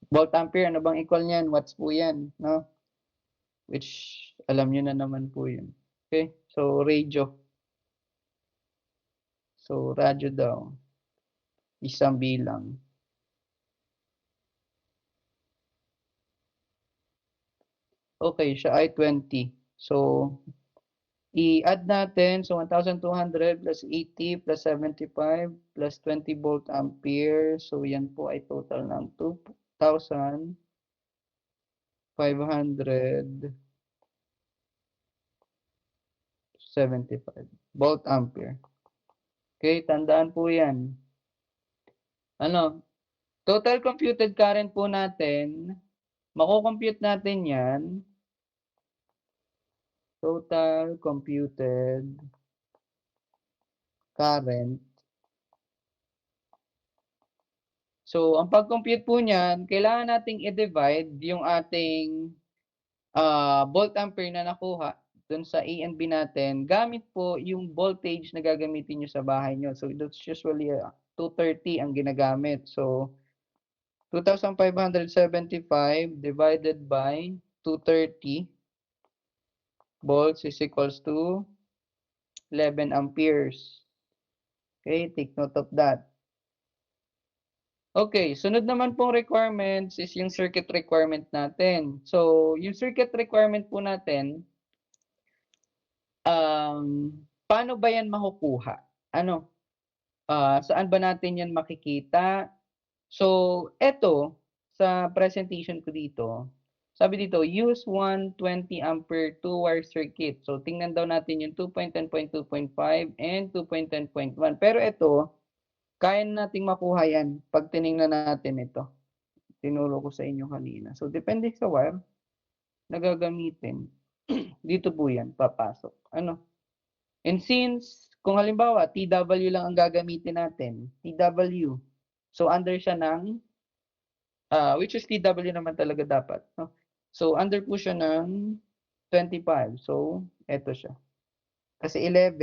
Volt ampere, ano bang equal niyan? Watts po yan, no? Which, alam nyo na naman po yun. Okay, so radio. So, radyo daw, isang bilang. Okay, siya ay 20. So, i-add natin. So, 1,200 plus 80 plus 75 plus 20 volt ampere. So, yan po ay total ng 2,575 volt ampere. Okay, tandaan po yan. Ano? Total computed current po natin, mako-compute natin yan. Total computed current. So, ang pag-compute po niyan, kailangan nating i-divide yung ating volt ampere na nakuha dun sa A and B natin gamit po yung voltage na gagamitin nyo sa bahay nyo. So, that's usually 230 ang ginagamit. So, 2,575 divided by 230 volts is equals to 11 amperes. Okay, take note of that. Okay, sunod naman pong requirements is yung circuit requirement natin. So, yung circuit requirement po natin, paano ba yan makukuha? Ano? Saan ba natin yan makikita? So, eto, sa presentation ko dito, sabi dito, use 120 ampere 2-wire circuit. So, tingnan daw natin yung 2.10.2.5 and 2.10.1. Pero ito, kaya nating makuha yan pag tinignan natin ito. Tinuro ko sa inyo kanina. So, depende sa wire na gagamitin. Dito po yan, papasok. Ano? And since, kung halimbawa, TW lang ang gagamitin natin, TW, so under siya ng, which is TW naman talaga dapat. No? So, under po siya ng 25. So, eto siya. Kasi 11,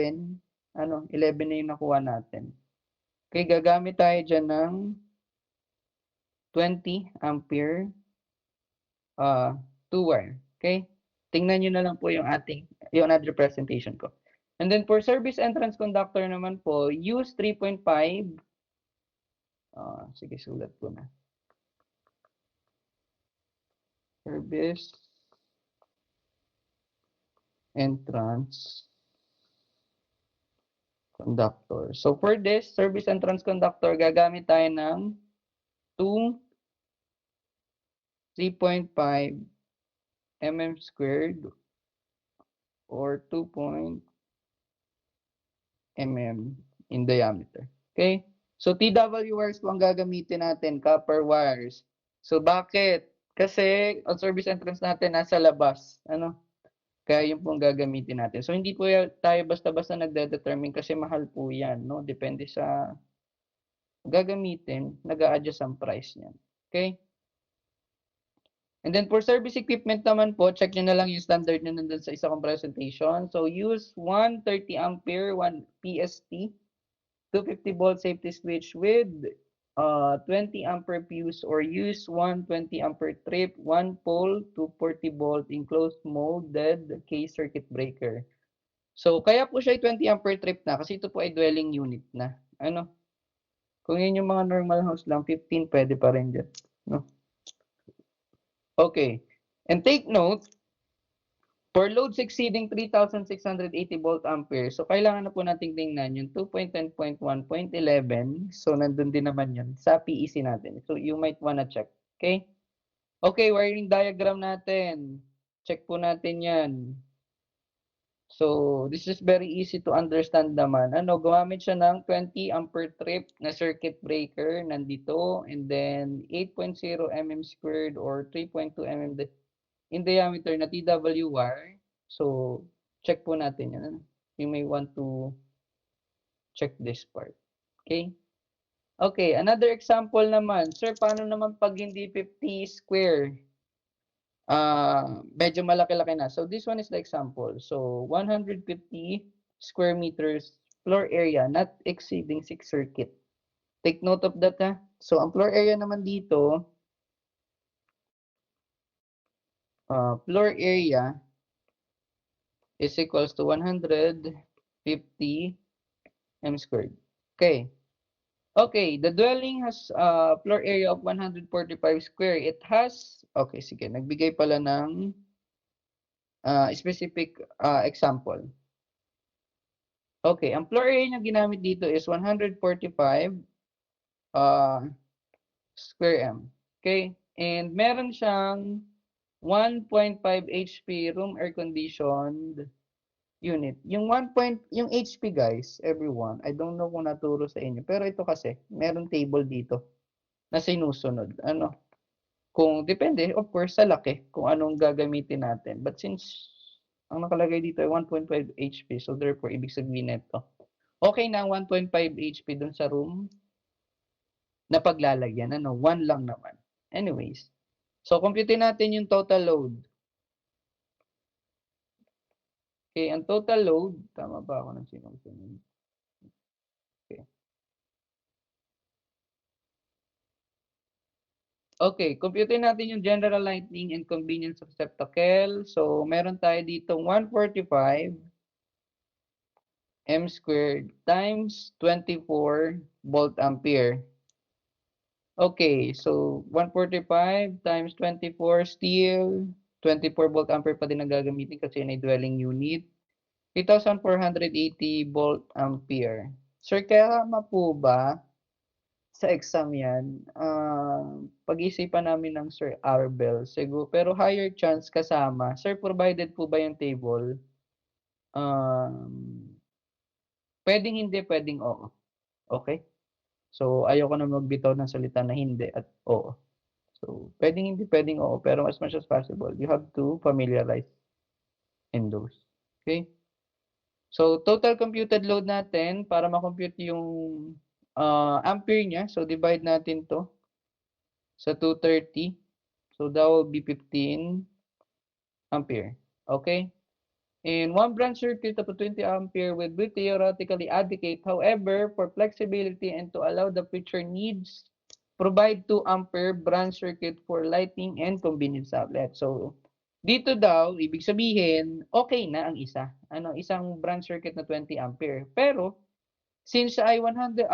11 na yung nakuha natin. Okay, gagamit tayo dyan ng 20 ampere 2-wire. Okay? Tingnan nyo na lang po yung other presentation ko. And then for service entrance conductor naman po, use 3.5. Sige, sulat ko na. Service entrance conductor. So for this service entrance conductor, gagamit tayo ng 3.5 mm squared or 2 mm in diameter. Okay? So TW wires po ang gagamitin natin, copper wires. So bakit? Kasi ang service entrance natin nasa labas. Ano? Kaya yun po ang gagamitin natin. So, hindi po tayo basta-basta nagde-determine kasi mahal po yan. No? Depende sa gagamitin, nag-a-adjust ang price niyan. Okay? And then, for service equipment naman po, check nyo na lang yung standard nyo nandun sa isa kong presentation. So, use 130 ampere, 1 PST, 250 volt safety switch with 20 ampere fuse or use one 20 ampere trip, 1 pole, 240 volt enclosed molded case circuit breaker. So, kaya po siya ay 20 ampere trip na kasi ito po ay dwelling unit na. Ano? Kung yun yung mga normal house lang, 15 pwede pa rin dyan. No? Okay. And take note, for loads exceeding 3,680 volt ampere, so kailangan na po nating tingnan yung 2.10.1.11. So, nandun din naman yun sa PEC natin. So, you might wanna check. Okay? Okay, wiring diagram natin. Check po natin yan. So, this is very easy to understand naman. Ano, gumamit siya ng 20 ampere trip na circuit breaker nandito, and then 8.0 mm squared or 3.2 mm in diameter na TW wire. So, check po natin yan. You may want to check this part. Okay? Okay, another example naman. Sir, paano naman pag hindi 50 square? Medyo malaki-laki na. So, this one is the example. So, 150 square meters floor area not exceeding 6 circuit. Take note of that, ha? So, ang floor area naman dito, floor area is equals to 150 m squared. Okay. Okay, the dwelling has floor area of 145 square. It has, okay, sige, nagbigay pala ng specific example. Okay, ang floor area niya ginamit dito is 145 square m. Okay, and meron siyang 1.5 HP room air conditioned unit. Yung yung HP guys, everyone, I don't know kung naturo sa inyo, pero ito kasi, meron table dito na sinusunod. Ano? Kung depende, of course, sa laki, kung anong gagamitin natin. But since ang nakalagay dito ay 1.5 HP, so therefore, ibig sabihin nito, okay na ang 1.5 HP dun sa room na paglalagyan. Ano? 1 lang naman. Anyways, so compute natin yung total load. Okay, ang total load, tama ba ako ng sinusunod? Okay. Okay, compute natin yung general lighting and convenience receptacle. So, meron tayo dito 145 m squared times 24 volt ampere. Okay, so 145 times 24 still 24 volt ampere pa din ang gagamitin kasi yun ay dwelling unit. 3,480 volt ampere. Sir, kaya po ba sa exam yan, pag-isipan namin ng Sir Arbel, siguro, pero higher chance kasama. Sir, provided po ba yung table? Pwedeng hindi, pwedeng oo. Okay? So, ayoko na magbitaw ng salita na hindi at oo. So, pwedeng hindi, pwedeng oo, pero as much as possible, you have to familiarize in those. Okay? So, total computed load natin, para makompute yung ampere niya, so divide natin to sa 230. So, that will be 15 ampere. Okay? And one branch circuit of 20 ampere would be theoretically adequate. However, for flexibility and to allow the future needs, provide 2 ampere branch circuit for lighting and convenience outlet. So, dito daw, ibig sabihin, okay na ang isa. Isang branch circuit na 20 ampere. Pero, since ay 145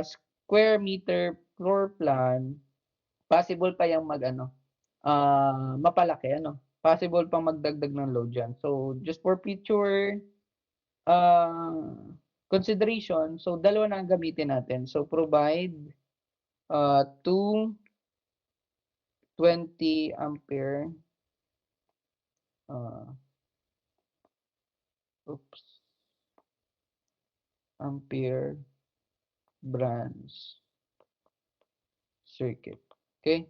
square meter floor plan, possible pa yung mapalaki, possible pang magdagdag ng load dyan. So, just for future consideration, so dalawa na ang gamitin natin. So, provide 2 20 ampere ampere branch circuit. Okay?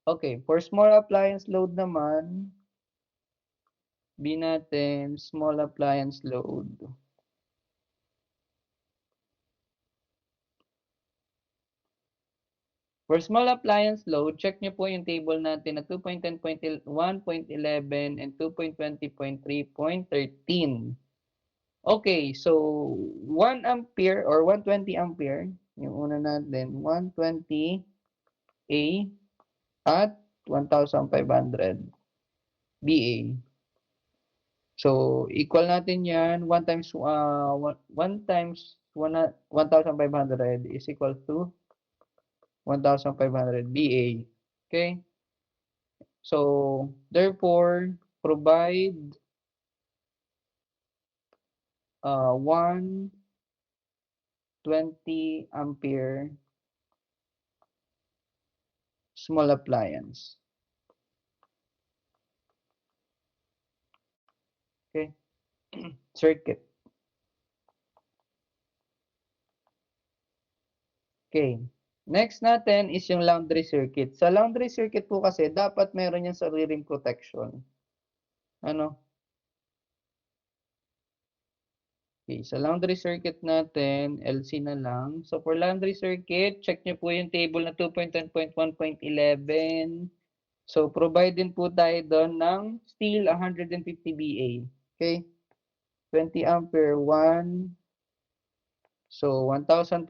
Okay, for small appliance load naman, B natin, small appliance load. For small appliance load, check nyo po yung table natin na 2.10.1.11 and 2.20.3.13. Okay, so 1 ampere or 120 ampere Yung una natin, 120A at 1,500 BA. So, equal natin yan. 1 times 1,500 is equal to 1,500 BA. Okay? So, therefore, provide 120 ampere small appliance. Okay? Circuit. Okay. Next natin is yung laundry circuit. Sa laundry circuit po kasi, dapat meron yung sariling protection. Ano? Okay, sa laundry circuit natin, LC na lang. So, for laundry circuit, check nyo po yung table na 2.10.1.11. So, provide din po tayo doon ng steel 150 BA. Okay? 20 ampere, 1. So, 1,500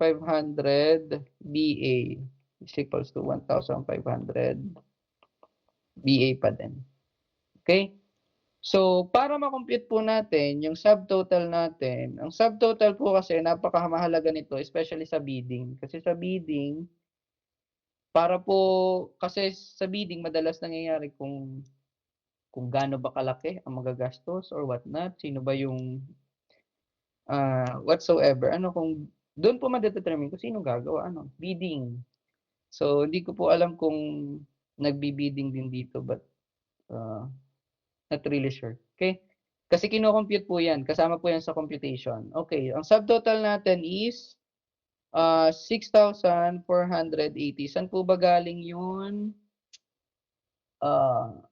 BA is equals to 1,500 BA pa din. Okay? So, para makompute po natin yung subtotal natin, ang subtotal po kasi napakamahalaga nito, especially sa bidding. Kasi sa bidding, kasi sa bidding, madalas nangyayari kung gaano ba kalaki ang magagastos or what not, sino ba yung whatsoever. Kung doon po madedetermine kung sino gagawa, bidding. So, hindi ko po alam kung nagbi-bidding din dito, but not really sure. Okay? Kasi kino-compute po yan. Kasama po yan sa computation. Okay. Ang subtotal natin is 6,480. Saan po ba galing yun?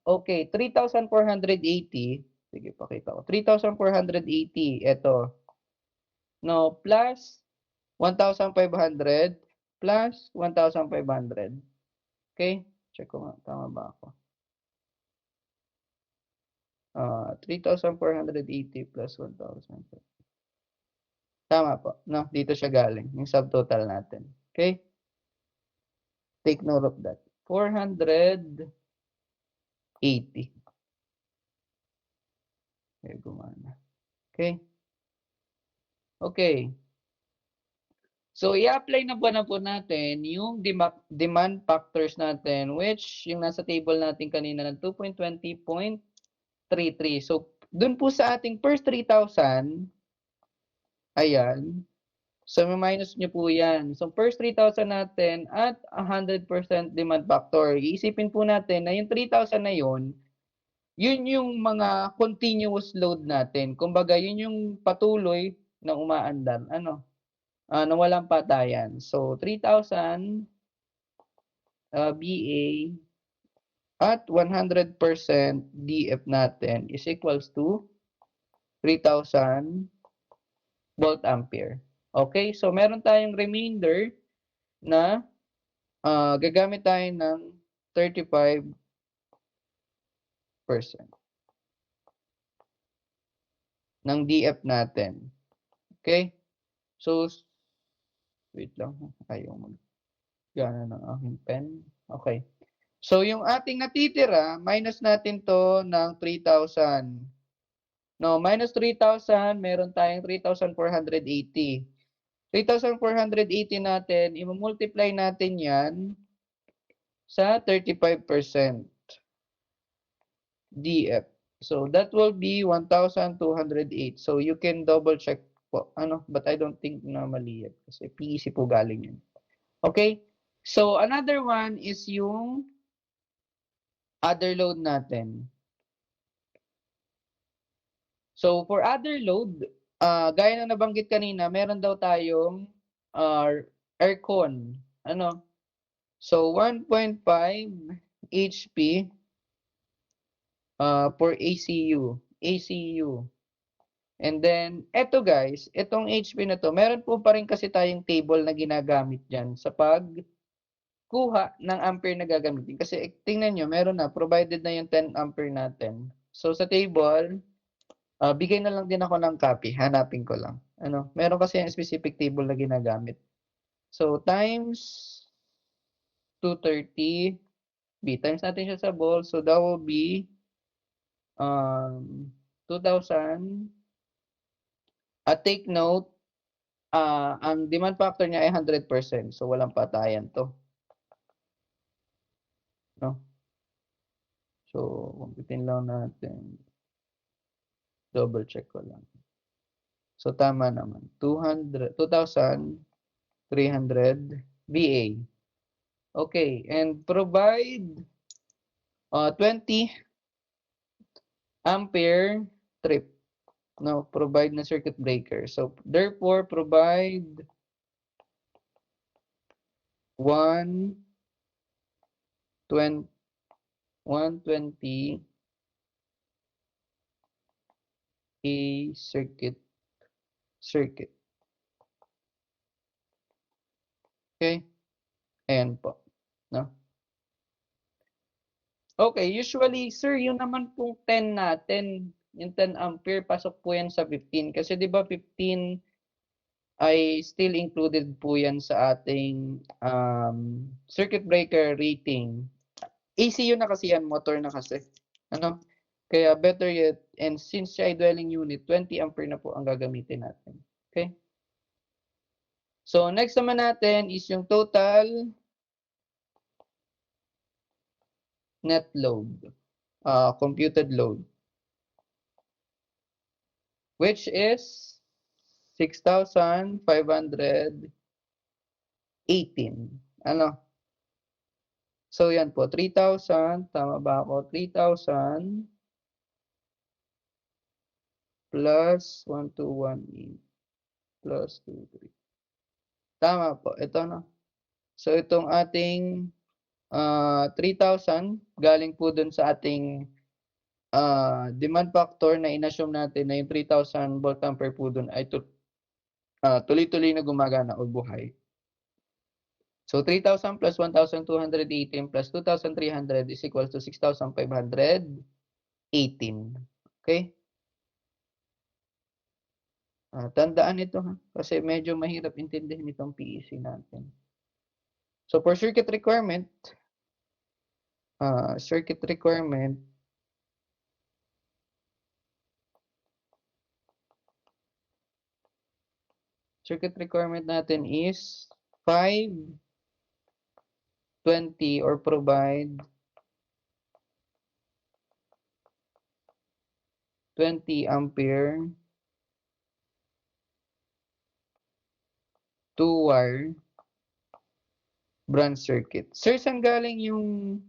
Okay. 3,480. Sige, pakita ko. 3,480. Ito. No, plus 1,500 plus 1,500. Okay? Check ko nga. Tama ba ako? 3,480 plus 1,000. Tama po. No, dito siya galing. Yung subtotal natin. Okay? Take note of that. 480. Okay, gumana. Okay? Okay. So, i-apply na po natin yung demand factors natin, which yung nasa table natin kanina ng 2.20.33. So, dun po sa ating first 3,000, ayan. So, minus nyo po yan. So, first 3,000 natin at 100% demand factor. Iisipin po natin na yung 3,000 na yun yung mga continuous load natin. Kumbaga, yun yung patuloy na umaandar. Na walang patayan. So, 3,000 BA at 100% DF natin is equals to 3,000 volt ampere. Okay? So, meron tayong remainder na gagamit tayo ng 35% ng DF natin. Okay? So, wait lang. Ayaw mag-gana ng aking pen. Okay. So, yung ating natitira, minus natin to ng 3,000. No, minus 3,000, meron tayong 3,480. 3,480 natin, i-multiply natin yan sa 35% DF. So, that will be 1,208. So, you can double check po. But I don't think na mali yan. Kasi PEC po galing yan. Okay? So, another one is yung other load natin. So, for other load, gaya ng nabanggit kanina, meron daw tayong aircon. So, 1.5 HP for ACU. And then, eto guys, itong HP na to, meron po pa rin kasi tayong table na ginagamit dyan sa pagkuha ng ampere na gagamitin. Kasi tingnan nyo, meron na, provided na yung 10 ampere natin. So, sa table, bigay na lang din ako ng copy. Hanapin ko lang. Meron kasi yung specific table na ginagamit. So, times 230 B. Times natin siya sa volt. So, that will be 2,000. Take note, ang demand factor niya ay 100%. So, walang patayan to. No? So, kumpitin lang natin. Double check ko lang. So, tama naman. 2,300 VA. Okay. And provide 20 ampere trip. No, provide na circuit breaker. So, therefore, provide 120 a circuit. Okay? Ayan po. No? Okay, usually, sir, yun naman pong 10 natin, yung 10 ampere, pasok po yan sa 15. Kasi di ba 15 ay still included po yan sa ating circuit breaker rating. ECU na kasi yan, motor na kasi. Ano? Kaya better yet, and since siya ay dwelling unit, 20 ampere na po ang gagamitin natin. Okay? So, next naman natin is yung total net load, computed load, which is 6,518. Ano? So, yan po. 3,000. Tama ba ako? 3,000 plus 1,218 plus 2,3. Tama po. Ito na. So, itong ating 3,000 galing po dun sa ating demand factor na inassume natin na yung 3,000 volt ampere po dun ay tuloy-tuloy na gumagana o buhay. So, 3,000 plus 1,218 plus 2,300 is equal to 6,518. Okay? Tandaan ito ha, kasi medyo mahirap intindihin itong PEC natin. So, for circuit requirement, circuit requirement natin is 520 or provide 20 ampere 2-wire branch circuit. Sir, saan galing yung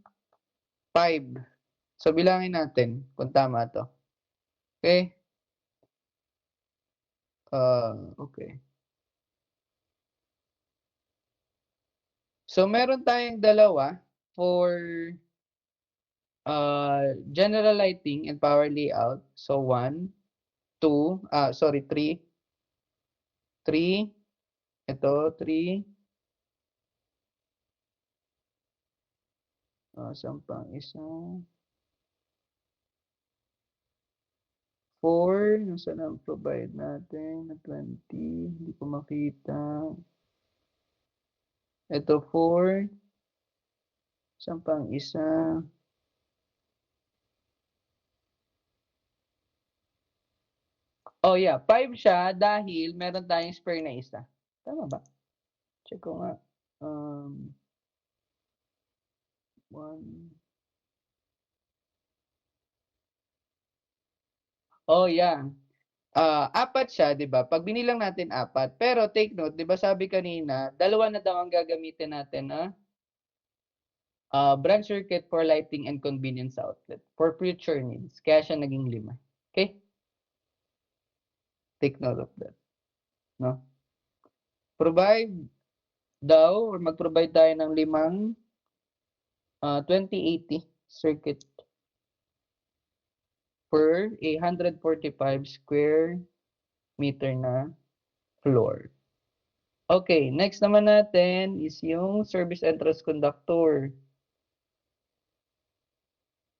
5? So, bilangin natin kung tama to. Okay? Okay. So, meron tayong dalawa for general lighting and power layout. So, 1, 2, 3. 3. Ito, 3. Saan pang isa? 4. Nasaan ang provide natin na 20? Hindi ko makita. Ito, 4. Saan pang isa? Oh yeah, 5 siya dahil meron tayong spare na isa. Tama ba? Check ko nga. 1. Oh yeah. 4 siya, 'di ba? Pag binilang natin 4. Pero take note, 'di ba sabi kanina, dalawa na daw ang gagamitin natin na branch circuit for lighting and convenience outlet for future needs. Kaya siya naging 5. Okay? Take note of that. No? Provide daw or mag-provide tayo ng 5 2080 circuit per 145 square meter na floor. Okay, next naman natin is yung service entrance conductor.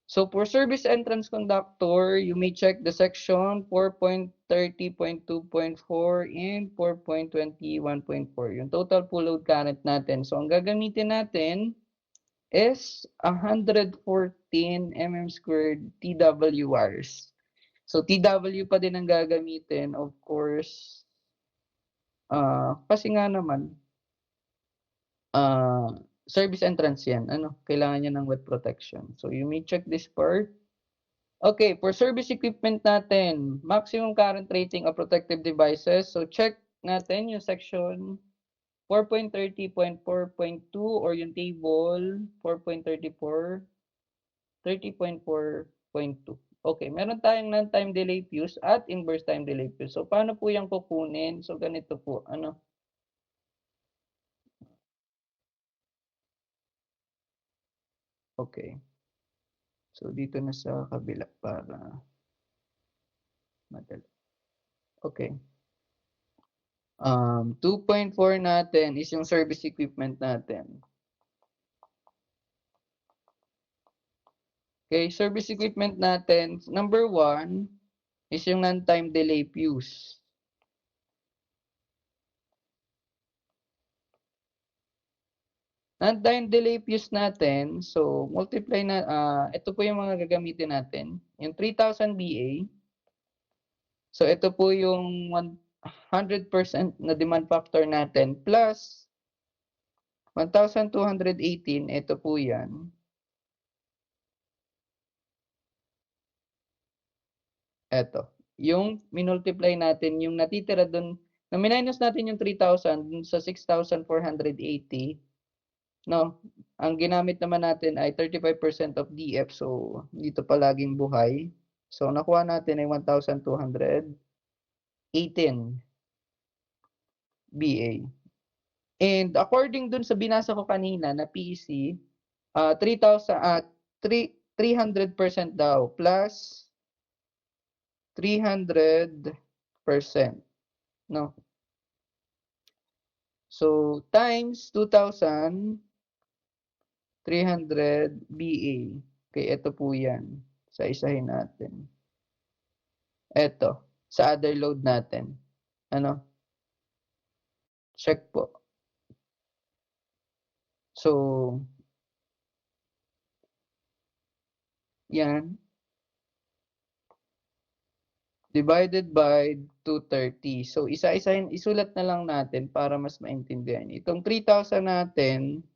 So for service entrance conductor, you may check the section 4.2 4.30.2.4, and 4.21.4. Yung total full load current natin. So, ang gagamitin natin is 114 mm squared TWRs. So, TW pa din ang gagamitin, of course. Kasi nga naman, service entrance yan. Kailangan niya ng wet protection. So, you may check this part. Okay, for service equipment natin, maximum current rating of protective devices. So, check natin yung section 4.30.4.2 or yung table 4.34, 30.4.2. Okay, meron tayong non-time delay fuse at inverse time delay fuse. So, paano po yung kukunin? So, ganito po. Okay. So, dito na sa kabila para madali. Okay. 2.4 natin is yung service equipment natin. Okay, service equipment natin, number 1 is yung non-time delay fuse. Non-time delay fuse natin, so multiply na, ito po yung mga gagamitin natin. Yung 3000 BA. So ito po yung 100% na demand factor natin plus 1218, ito po yan. Eto, yung minultiply natin, yung natitira dun, na minus natin yung 3,000 dun sa 6,480, no? Ang ginamit naman natin ay 35% of DF, so dito palaging buhay. So nakuha natin ay 1,218 BA. And according dun sa binasa ko kanina na PC, 300% daw plus 300%, no? So, times 2,300 BA. Okay, ito po yan. Sa isahin natin. Ito, sa other load natin. Check po. So, yan. Divided by 230. So, isa-isahin, isulat na lang natin para mas maintindihan. Itong 3,000 natin,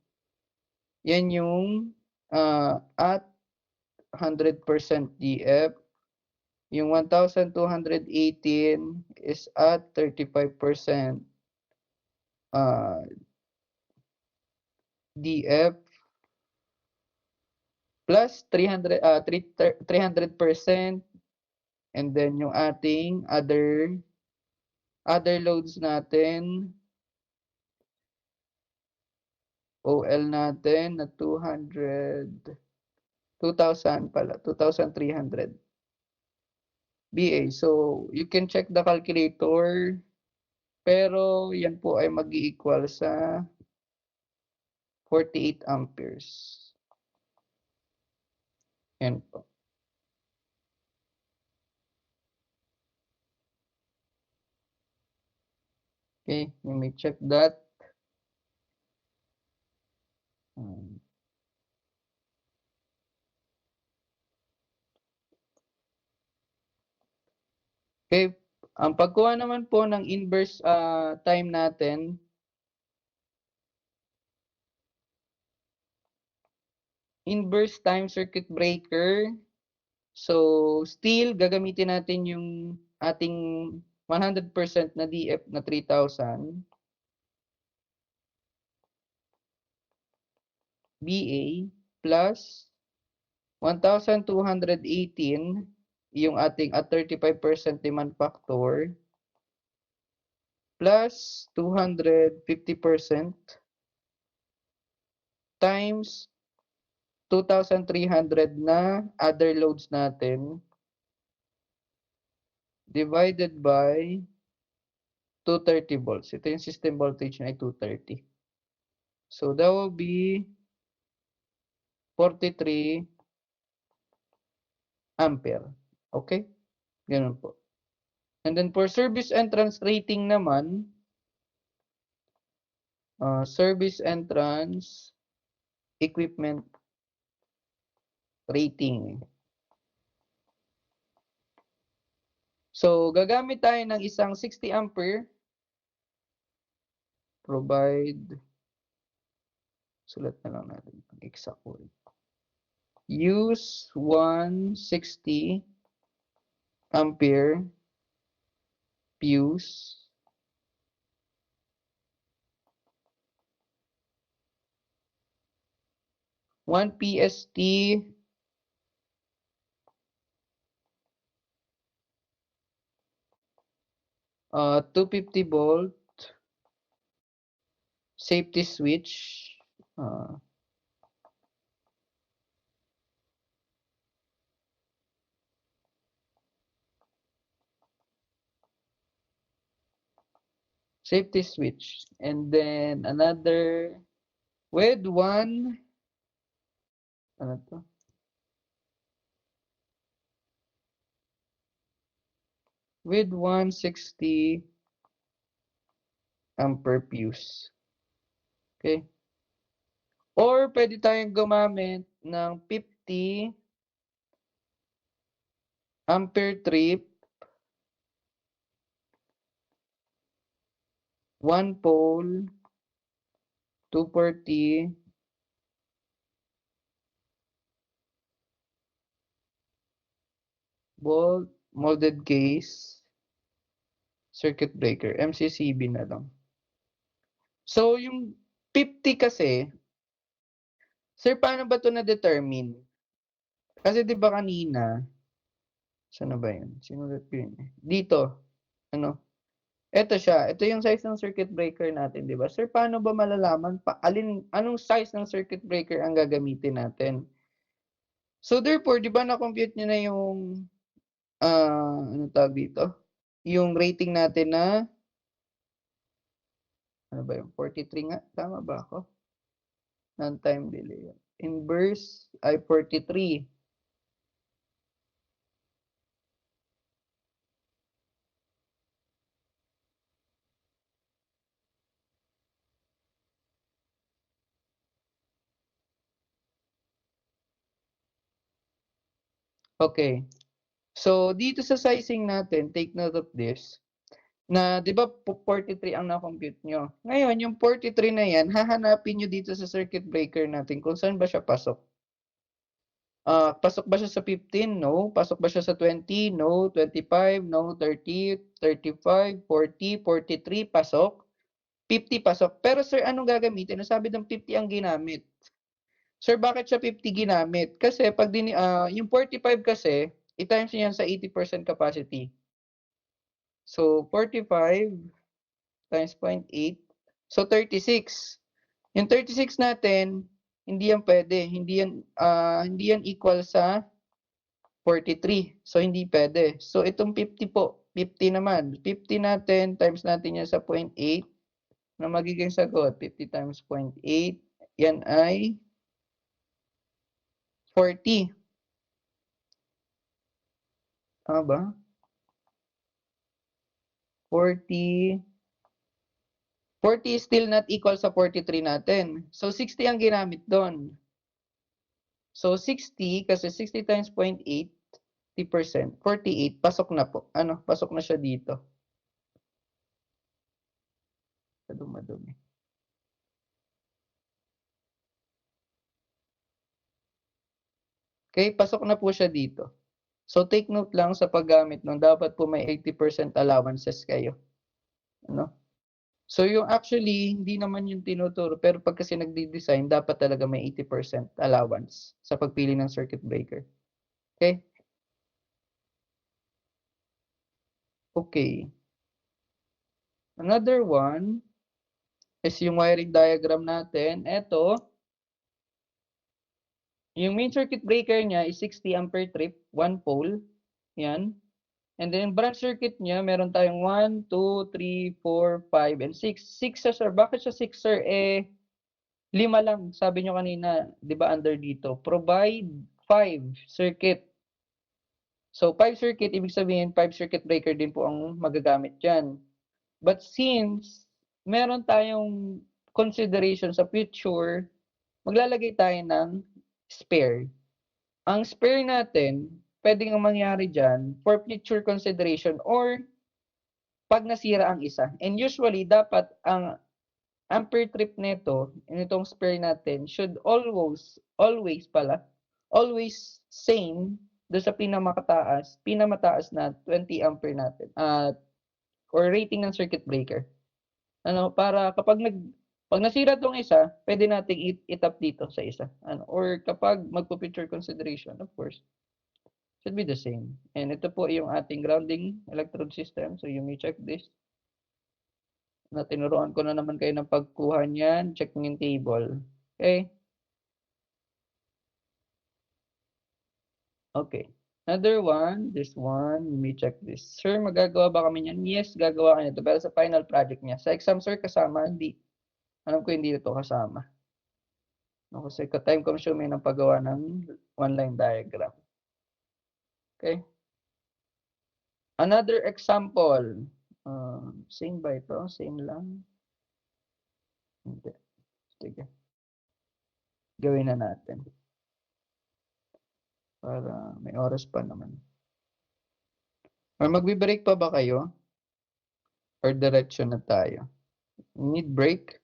yan yung at 100% DF. Yung 1,218 is at 35% DF plus 300%, and then yung ating other loads natin, OL natin na 2,300 BA. So, you can check the calculator, pero yan po ay mag-i-equal sa 48 amperes. Yan po. Okay, you may check that. Okay, ang pagkuha naman po ng inverse time natin, inverse time circuit breaker. So, still, gagamitin natin yung ating 100% na DF na 3,000 BA plus 1,218 yung ating at 35% demand factor plus 250% times 2,300 na other loads natin divided by 230 volts. Ito yung system voltage na ay 230. So, that will be 43 ampere. Okay? Ganun po. And then for service entrance rating naman, service entrance equipment rating. So, gagamit tayo ng isang 60 ampere. Provide. Sulat na lang natin. Exact word. Use 160 ampere fuse. One PST 250 volt safety switch. Safety switch. And then another with one, ano to? With 160 ampere fuse. Okay? Or pwede tayong gumamit ng 50 ampere trip, 1 pole, 240 volt molded case circuit breaker, MCCB na lang. So, yung 50 kasi, sir, paano ba ito na-determine? Kasi di ba kanina, saan na ba yun? Sinulat ko yun. Dito, ano? Ito siya. Ito yung size ng circuit breaker natin, di ba? Sir, paano ba malalaman anong size ng circuit breaker ang gagamitin natin? So, therefore, di ba na-compute nyo na yung, ano tawag dito? Yung rating natin na, ano ba yung 43 nga? Tama ba ako? Non-time delay. Inverse ay 43. Okay. So, dito sa sizing natin, take note of this, na di ba 43 ang na-compute nyo. Ngayon, yung 43 na yan, hahanapin nyo dito sa circuit breaker natin kung saan ba siya pasok. Pasok ba siya sa 15? No. Pasok ba siya sa 20? No. 25? No. 30? 35? 40? 43? Pasok. 50 pasok. Pero sir, anong gagamitin? Nasabi ng 50 ang ginamit. Sir, bakit siya 50 ginamit? Kasi pag yung 45 kasi, i-times niyan sa 80% capacity. So, 45 times 0.8. So, 36. Yung 36 natin, hindi yan pwede. Hindi yan equal sa 43. So, hindi pwede. So, itong 50 po. 50 naman. 50 natin, times natin yan sa 0.8. Na magiging sagot, 50 times 0.8. Yan ay 40. Tama ba? 40. 40 is still not equal sa 43 natin. So, 60 ang ginamit doon. So, 60, kasi 60 times 0.8, 50%, 48, pasok na po. Ano, pasok na siya dito. Madumi. Okay, pasok na po siya dito. So, take note lang sa paggamit nun, dapat po may 80% allowances kayo. Ano? So, yung actually, hindi naman yung tinuturo, pero pag kasi nagdi-design, dapat talaga may 80% allowance sa pagpili ng circuit breaker. Okay? Okay. Another one is yung wiring diagram natin. Ito, yung main circuit breaker niya is 60 ampere trip, 1 pole. Yan. And then branch circuit niya, meron tayong 1, 2, 3, 4, 5, and 6. 6 sir. Bakit siya 6 sir? 5 lang. Sabi nyo kanina, di ba under dito? Provide 5 circuit. So 5 circuit, ibig sabihin 5 circuit breaker din po ang magagamit dyan. But since meron tayong consideration sa future, maglalagay tayo ng spare. Ang spare natin, pwedeng ang mangyari dyan for future consideration or pag nasira ang isa. And usually, dapat ang ampere trip nito, nitong spare natin, should always same do sa pinamataas na 20 ampere natin or rating ng circuit breaker. Para kapag pag nasira tong isa, pwede nating itap dito sa isa. Or kapag magpo-future consideration, of course, should be the same. And ito po yung ating grounding electrode system. So you may check this. Tinuruan ko na naman kayo ng pagkuha niyan. Check yung table. Okay? Okay. Another one, this one, you may check this. Sir, magagawa ba kami niyan? Yes, gagawa ka nito. Pero sa final project niya. Sa exam, sir, kasama? Hindi. Alam ko hindi ito kasama. Kasi time consuming ng paggawa ng one-line diagram. Okay? Another example. Same ba ito? Same lang? Hindi. Sige. Gawin na natin. Para may oras pa naman. Or magbe-break pa ba kayo? Or diretso na tayo? Need break?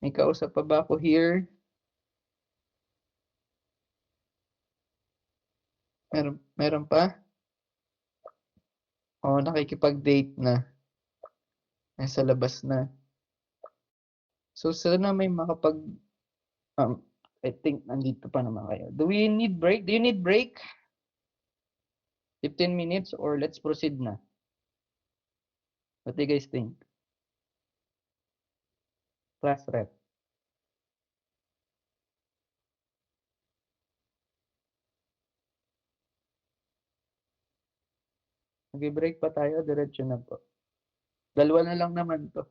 May kausap pa ba ako here? Meron pa? Nakikipag-date na. Nasa labas na. So, sana may I think nandito pa naman kayo. Do we need break? Do you need break? 15 minutes or let's proceed na? What do you guys think? Class rep. Mag-break pa tayo, diretso na po. Dalawa na lang naman to.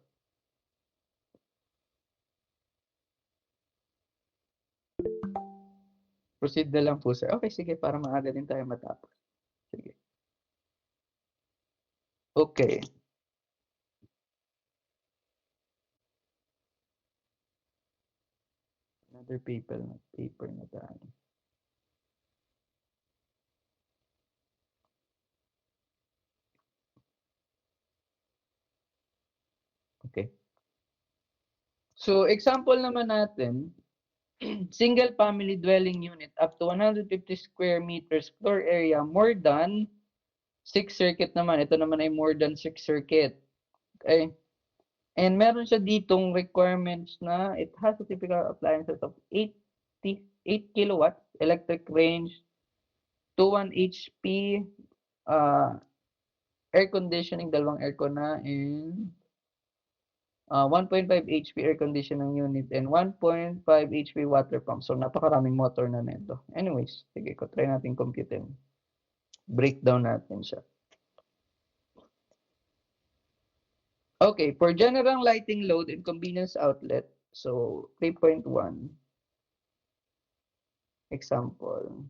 Proceed na lang po, sir. Okay, sige, para maaga din tayo matapos. Sige. Okay. Another paper na tayo. Okay. So, example naman natin, single family dwelling unit up to 150 square meters floor area, more than 6 circuit naman. Ito naman ay more than 6 circuit. Okay. And meron siya ditong requirements na it has a typical appliances of 8 kilowatts, electric range, 21 HP, air conditioning, dalawang aircon na, and 1.5 HP air conditioning unit and 1.5 HP water pump. So, napakaraming motor na nito. Anyways, sige ko, try natin computing. Breakdown natin siya. Okay, for general lighting load and convenience outlet, so 3.1. Example.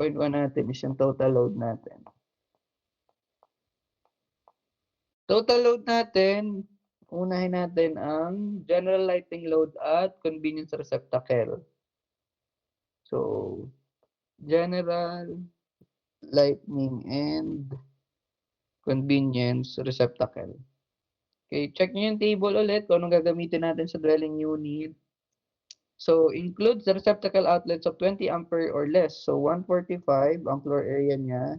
0.1 natin is yung total load natin. Total load natin, unahin natin ang general lighting load at convenience receptacle. So, general lighting and convenience receptacle. Okay, check nyo yung table ulit kung anong gagamitin natin sa dwelling unit. So, includes the receptacle outlets of 20 ampere or less. So, 145 ang floor area niya.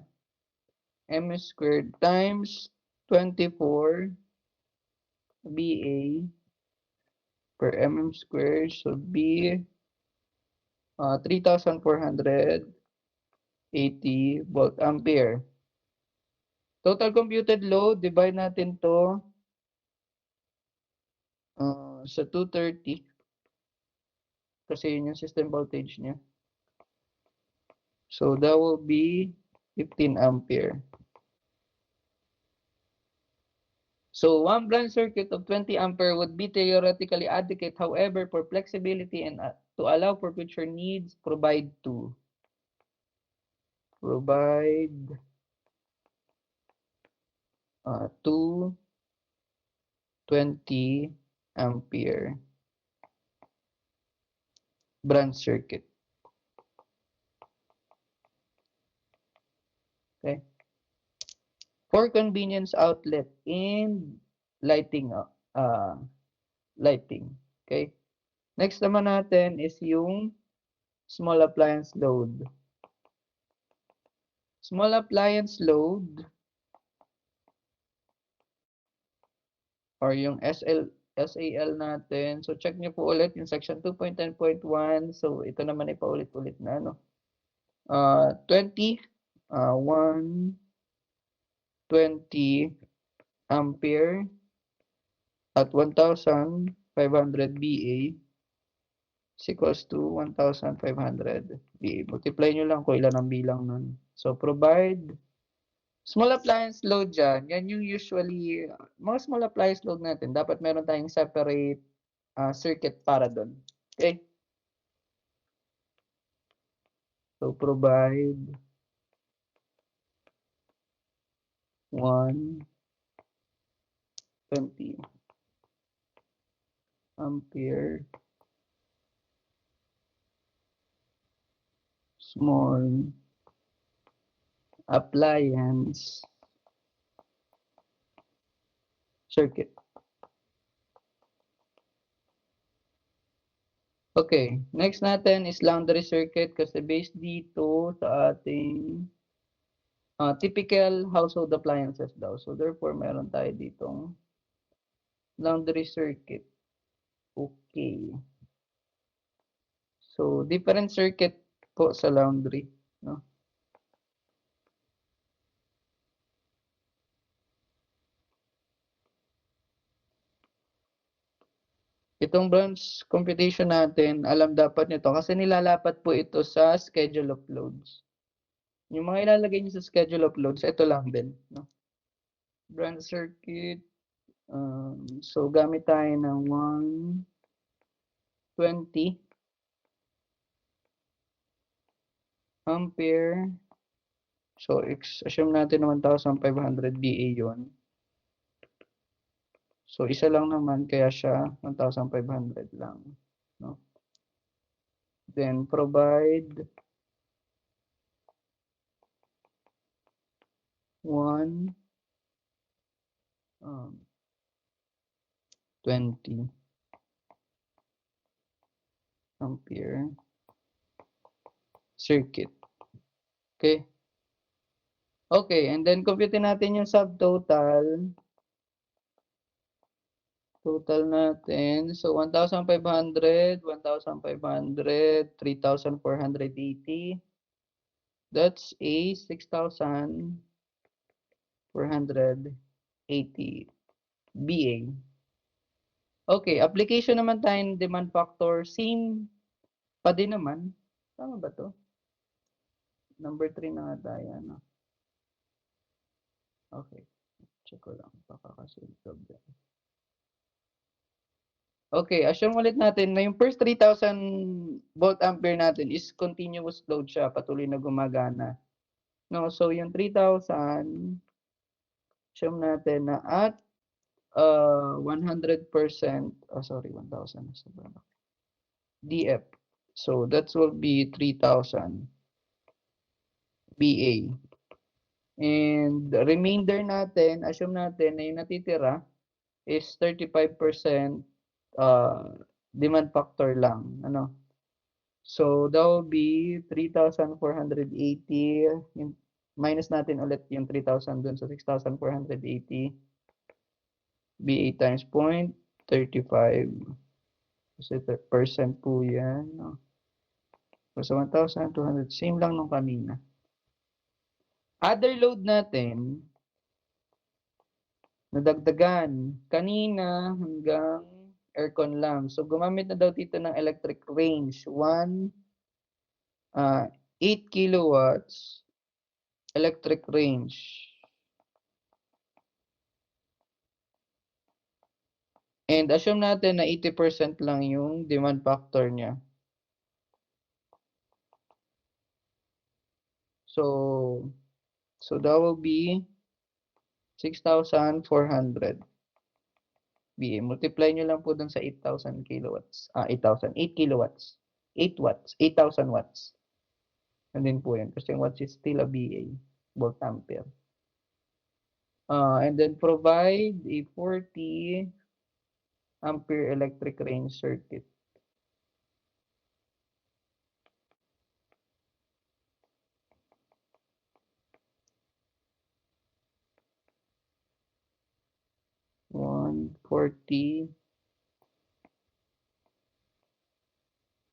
M squared times 24 BA per mm squared should be 3,480 volt ampere. Total computed load, divide natin to sa 230 kasi yun yung system voltage niya. So that will be 15 ampere. So one branch circuit of 20 ampere would be theoretically adequate. However, for flexibility and to allow for future needs, provide two 20 ampere branch circuit. Okay. For convenience outlet and lighting. Lighting. Okay. Next naman natin is yung small appliance load. Small appliance load or yung SAL natin. So check niyo po ulit yung section 2.10.1. So ito naman ay paulit-ulit na 20 120 ampere at 1,500 VA is equals to 1,500 VA. Multiply nyo lang kung ilan ang bilang nun. So provide small appliance load dyan. Yan yung usually mga small appliance load natin. Dapat meron tayong separate circuit para doon. Okay? So provide 120 ampere small appliance circuit. Okay, next natin is laundry circuit kasi based dito sa ating typical household appliances daw. So therefore, meron tayo ditong laundry circuit. Okay. So different circuit po sa laundry, no? Itong branch computation natin, alam dapat nito kasi nilalapat po ito sa schedule of loads. Yung mga ilalagay niyo sa schedule of loads, ito lang din, no? Branch circuit. So gamit tayo ng 120 ampere. So assume natin na 1,500 VA yon. So isa lang naman kaya siya 1,500 lang, no? Then provide 20 ampere circuit. Okay? Okay, and then compute natin yung subtotal. Total natin. So 1,500, 1,500, 3,480. That's a 6,480 BA. Okay, application naman tayo ng demand factor. Same pa din naman. Tama ba to? Number 3 na nga tayo. Ano? Okay. Check ko lang. Baka kasi problem. Okay, assume ulit natin na yung first 3,000 volt ampere natin is continuous load siya, patuloy na gumagana. No, so yung 3,000, assume natin na at 100%, oh sorry, 1,000 DF. So that will be 3,000 BA. And the remainder natin, assume natin na yung natitira is 35% demand factor lang, ano? So that will be 3,480, minus natin ulit yung 3,000 dun sa 6,480 BA times 0.35 kasi percent po yan, no? So 1,200, same lang nung kanina. Other load natin nadagdagan kanina hanggang aircon lang. So gumamit na daw dito ng electric range. 8 kilowatts electric range. And assume natin na 80% lang yung demand factor niya. So that will be 6,400 VA. Multiply nyo lang po dun sa 8,000 kilowatts. 8,000. 8 kilowatts. 8 watts. 8,000 watts. And then po yan. Kasi watts is still a VA. Volt ampere. And then provide a 40 ampere electric range circuit. One 40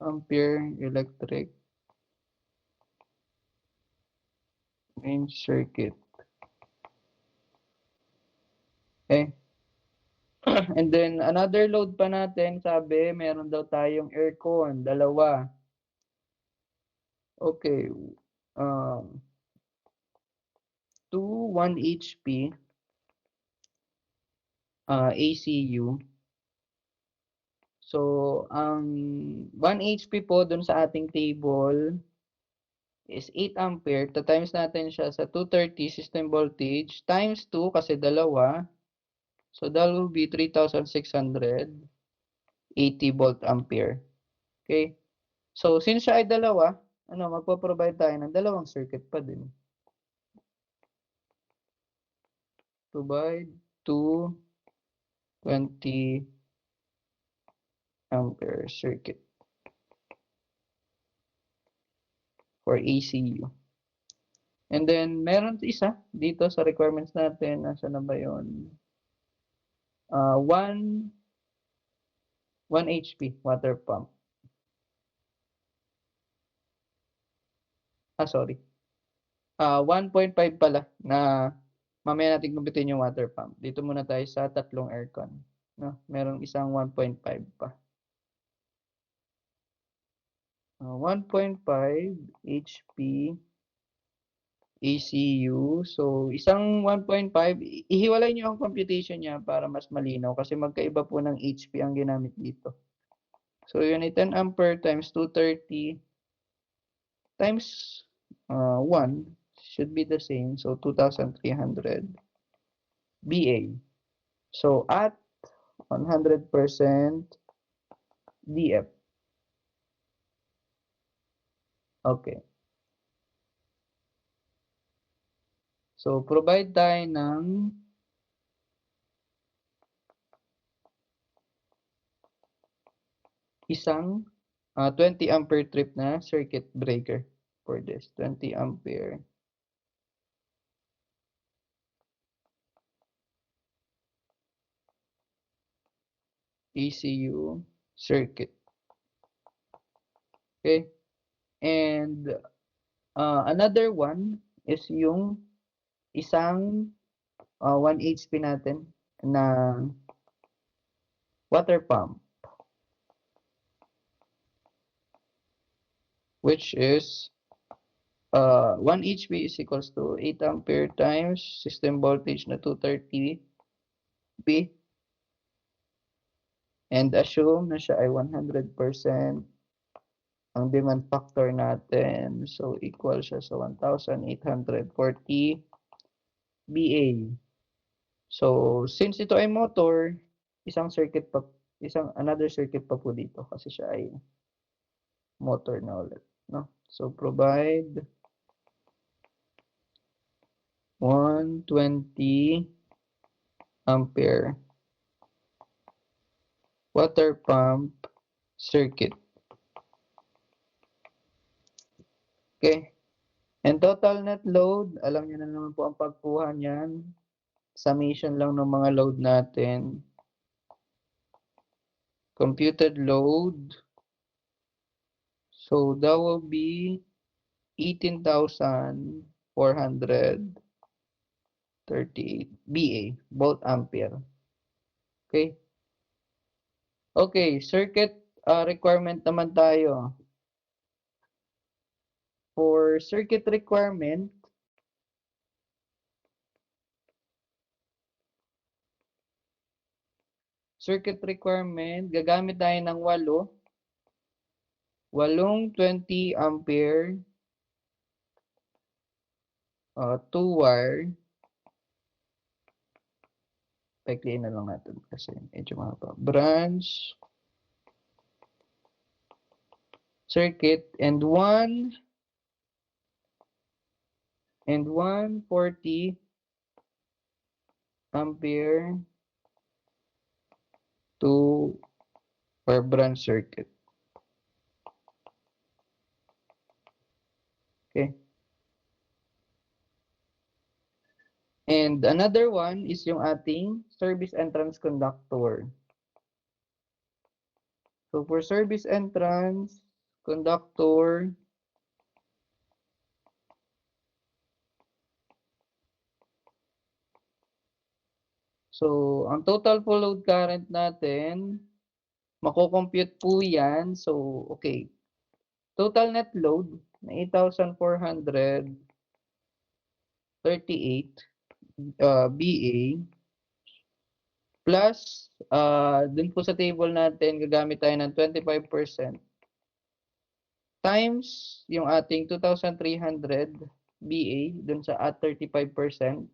ampere electric range circuit. Okay. And then another load pa natin, sabi, meron daw tayong aircon, dalawa. Okay. 2 1 HP ACU. So, ang 1 HP po dun sa ating table is 8 ampere. Times natin siya sa 230 system voltage times 2 kasi dalawa. So, that will be 3,680 volt ampere. Okay? So, since siya ay dalawa, magpo-provide tayo ng dalawang circuit pa din. Provide 220 ampere circuit for ACU. And then, meron isa dito sa requirements natin. Nasaan na ba yun? 1 HP water pump. Sorry. 1.5 pala na mamaya natin kumpitin yung water pump. Dito muna tayo sa tatlong aircon. No? Merong isang 1.5 pa. 1.5 HP ACU. So, isang 1.5, ihiwalay nyo ang computation niya para mas malinaw kasi magkaiba po ng HP ang ginamit dito. So, yun ay 10 ampere times 230 times 1 should be the same. So, 2,300 VA. So, at 100% DF. Okay. So, provide tayo ng isang 20 ampere trip na circuit breaker for this. 20 ampere. ECU circuit. Okay. And another one is yung isang 1 HP natin na water pump, which is 1 HP is equals to 8 ampere times system voltage na 230 V. And assume na siya ay 100% ang demand factor natin. So, equal siya sa 1,840 VA. So, since ito ay motor, another circuit pa po dito kasi siya ay motor na ulit. No? So, provide 120 ampere water pump circuit. Okay. And total net load, alam niyo na naman po ang pagkuha niyan. Summation lang ng mga load natin. Computed load. So, that will be 18,438 VA, volt ampere. Okay. Okay, circuit requirement naman tayo. For circuit requirement, circuit requirement, gagamit tayo ng 8 20 ampere 2-wire. Paikliin na lang natin kasi medyo mahaba. Branch circuit and 140 ampere 2-wire branch circuit. Okay. And another one is yung ating service entrance conductor. So for service entrance conductor, so ang total full load current natin, mako-compute po yan. So, okay. Total net load na 8,438 BA plus dun po sa table natin gagamit tayo ng 25% times yung ating 2,300 BA dun sa at 35%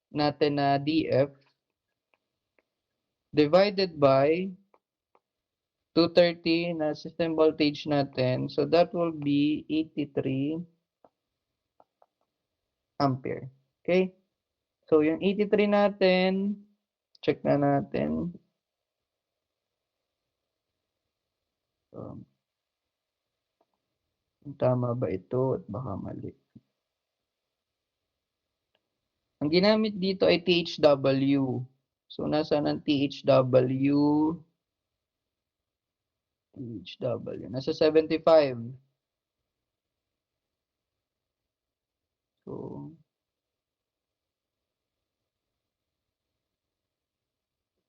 natin na DF divided by 230 na system voltage natin. So that will be 83 ampere. Okay? So yung 83 natin, check na natin. So, tama ba ito at baka mali. Ang ginamit dito ay THW. So nasaan ang THW? THW. Nasa 75.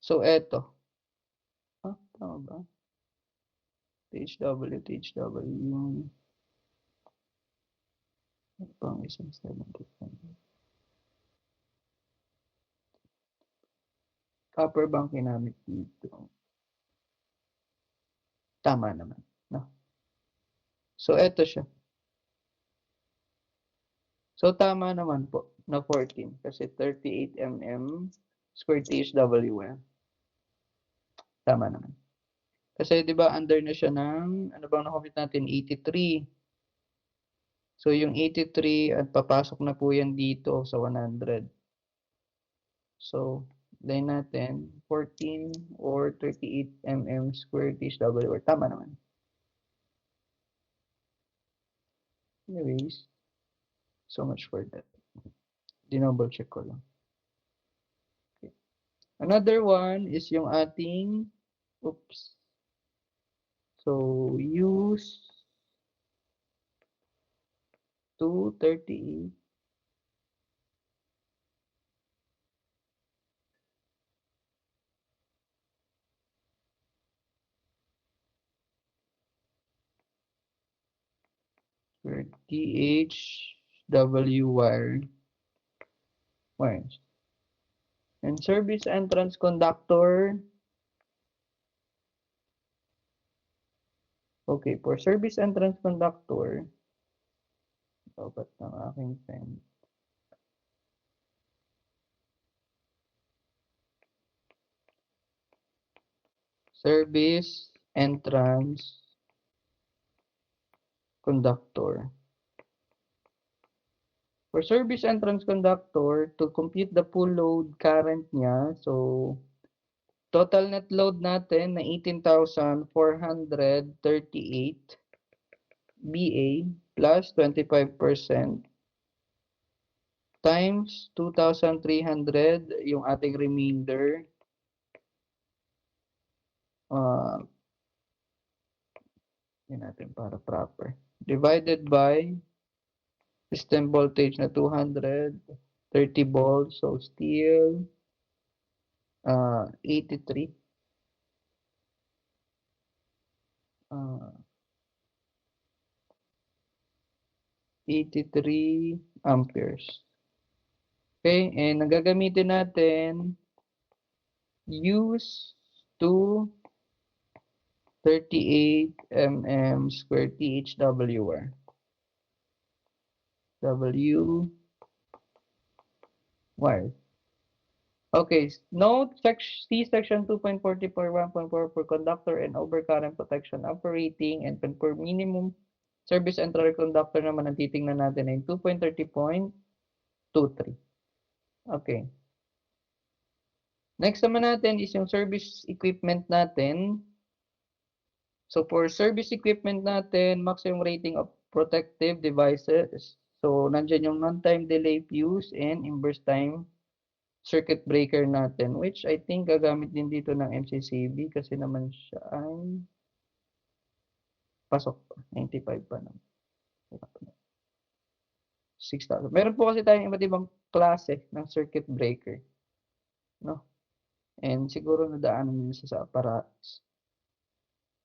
So eto. Tama ba? THW. Pang isang 75. Copper bang ginamit dito? Tama naman. No? So eto siya. So tama naman po na 14 kasi 38 mm square THW. Tama naman. Kasi 'di ba under na siya ng ano bang na-compute natin 83. So yung 83 at papasok na po yan dito sa 100. So line natin 14 or 38 mm square THW. Tama naman. Anyways, so much for that. Dinouble check ko lang. Okay. Another one is yung ating so use 238 for THW wires and service entrance conductor. Okay, for service entrance conductor, dapat ng aking pen. Service entrance conductor. For service entrance conductor, to compute the full load current niya, so total net load natin na 18,438 BA plus 25% times 2,300 yung ating remainder. Yan natin para proper. Divided by system voltage na 230 volts. So still 83. 83 amperes. Okay, and ang gagamitin natin use to 38 mm square THWR. W wire. Okay, note see section 2.44 1.4 for conductor and overcurrent protection operating, and for minimum service entry conductor naman ang titingnan natin ay 2.30.23. Okay. Next naman natin is yung service equipment natin. So for service equipment natin, maximum rating of protective devices. So nandiyan yung non-time delay fuse and inverse time circuit breaker natin, which I think gagamit din dito ng MCCB kasi naman siya ay pasok pa. 95 pa naman. 6,000. Meron po kasi tayong iba't ibang klase ng circuit breaker. No? And siguro nadaanan nyo sa apparatus.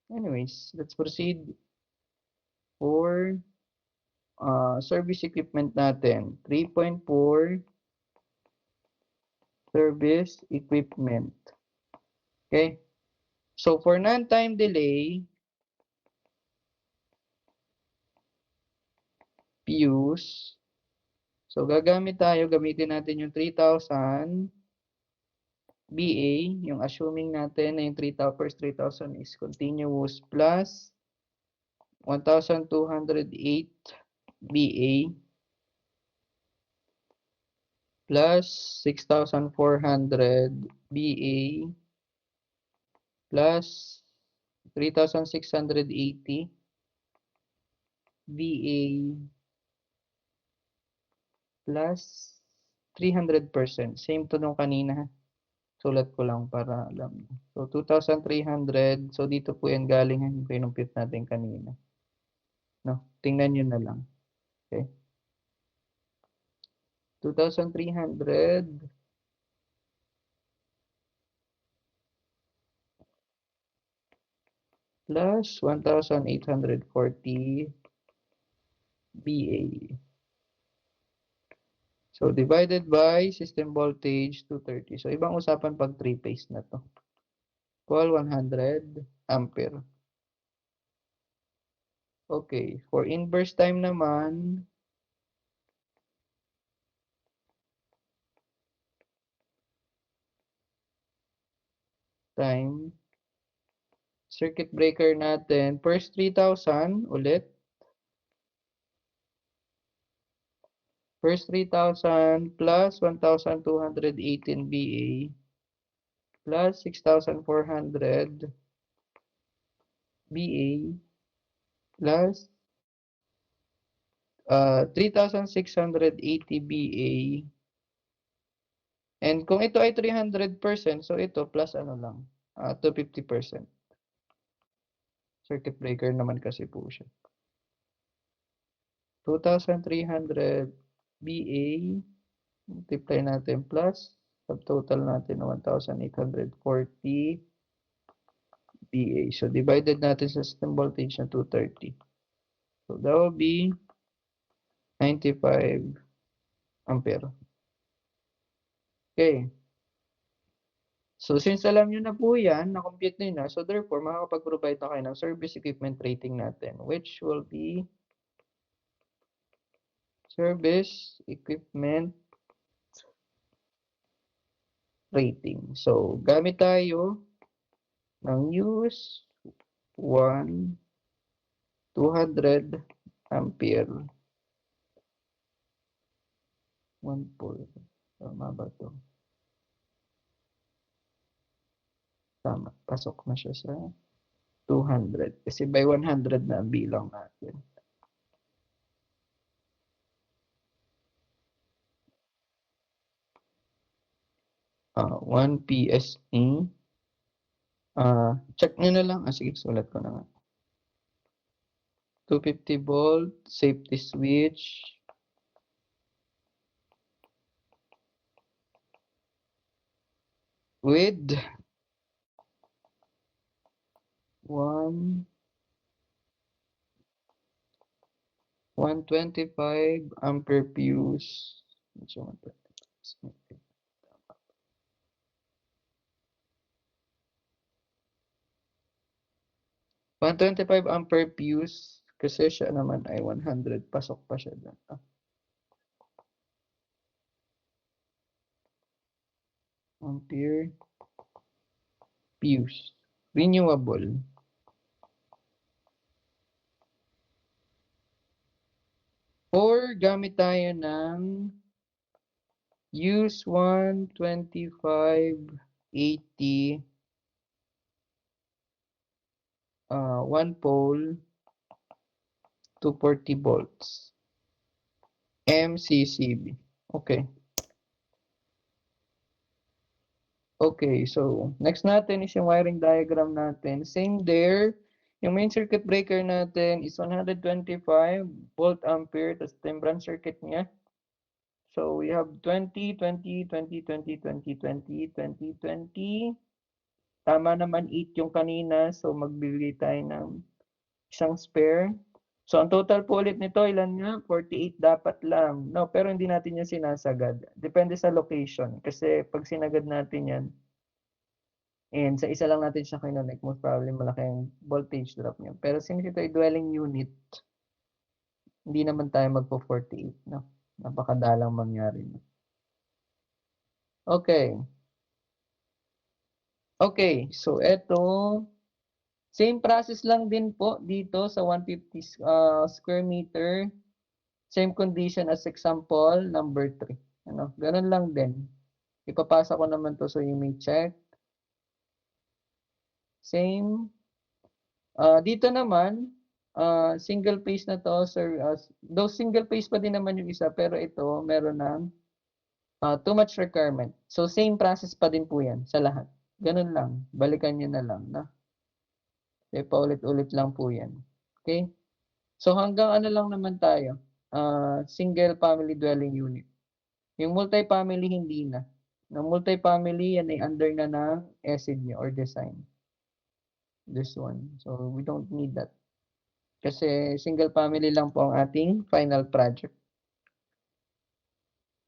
Anyways, let's proceed for service equipment natin. 3.4 service equipment. Okay? So, for non-time delay, fuse. So, gamitin natin yung 3,000 BA, yung assuming natin na yung first 3,000 is continuous plus 1,208 BA plus 6,400 BA plus 3,680 BA plus 300%. Same to nung kanina. Sulat ko lang para alam. So, 2,300. So, dito po yan galing yung pinumpit natin kanina. No? Tingnan nyo na lang. Okay? 2,300 plus 1,840 BA. So, divided by system voltage 230. So, ibang usapan pag 3-phase na to. Equal 100 ampere. Okay. For inverse time naman, circuit breaker natin, first 3,000 ulit. First 3,000 plus 1,218 BA plus 6,400 BA plus 3,680 BA. And kung ito ay 300%, so ito plus ano lang, 250%. Circuit breaker naman kasi po siya. 2,300 BA, multiply natin plus, subtotal natin 1,840 BA. So, divided natin sa system voltage na 230. So, that will be 95 ampere. Okay. So, since alam nyo na po yan, na-compute nyo na, so therefore, makakapag-provide na kayo ng service equipment rating natin, which will be service equipment rating. So, gamit tayo ng use 1, 200 ampere. 1 volt. Tama ba ito? Tama. Pasok na siya sa 200. Kasi by 100 na ang bilang natin. One PSE. Check nyo na lang. Sige, sulat ko na nga. 250 volt, safety switch. With 125 ampere fuse. 125 ampere fuse kasi siya naman ay 100. Pasok pa siya dyan. Ampere fuse. Renewable. Or gamit tayo ng use 125, 80, 1 pole, 240 volts. MCCB. Okay. Okay, so next natin is yung wiring diagram natin. Same there. Yung main circuit breaker natin is 125 volt ampere, tapos ito yung branch circuit niya. So we have 20, 20, 20, 20, 20, 20, 20, 20. Tama naman 8 yung kanina, so magbibigay tayo ng isang spare. So ang total po ulit nito, ilan nga? 48 dapat lang. No, pero hindi natin yan sinasagad. Depende sa location. Kasi pag sinagad natin yan, and sa isa lang natin siya kinonect, most probably malaki ang voltage drop niya. Pero since ito ay dwelling unit, hindi naman tayo magpo-48. No? Napakadalang mangyari. Okay. Okay, so eto, same process lang din po dito sa 150 square meter. Same condition as example number 3. Ano, ganun lang din. Ipapasa ko naman to so you may check. Same. Dito naman, single phase na to, sir. Though single phase pa din naman yung isa, pero ito meron ng too much requirement. So same process pa din po yan sa lahat. Ganun lang. Balikan nyo na lang. Na? Okay, paulit-ulit lang po yan. Okay? So hanggang ano lang naman tayo? Single family dwelling unit. Yung multi-family hindi na. Yung multi-family yan ay under na ng ESID nyo or design. This one. So we don't need that. Kasi single family lang po ang ating final project.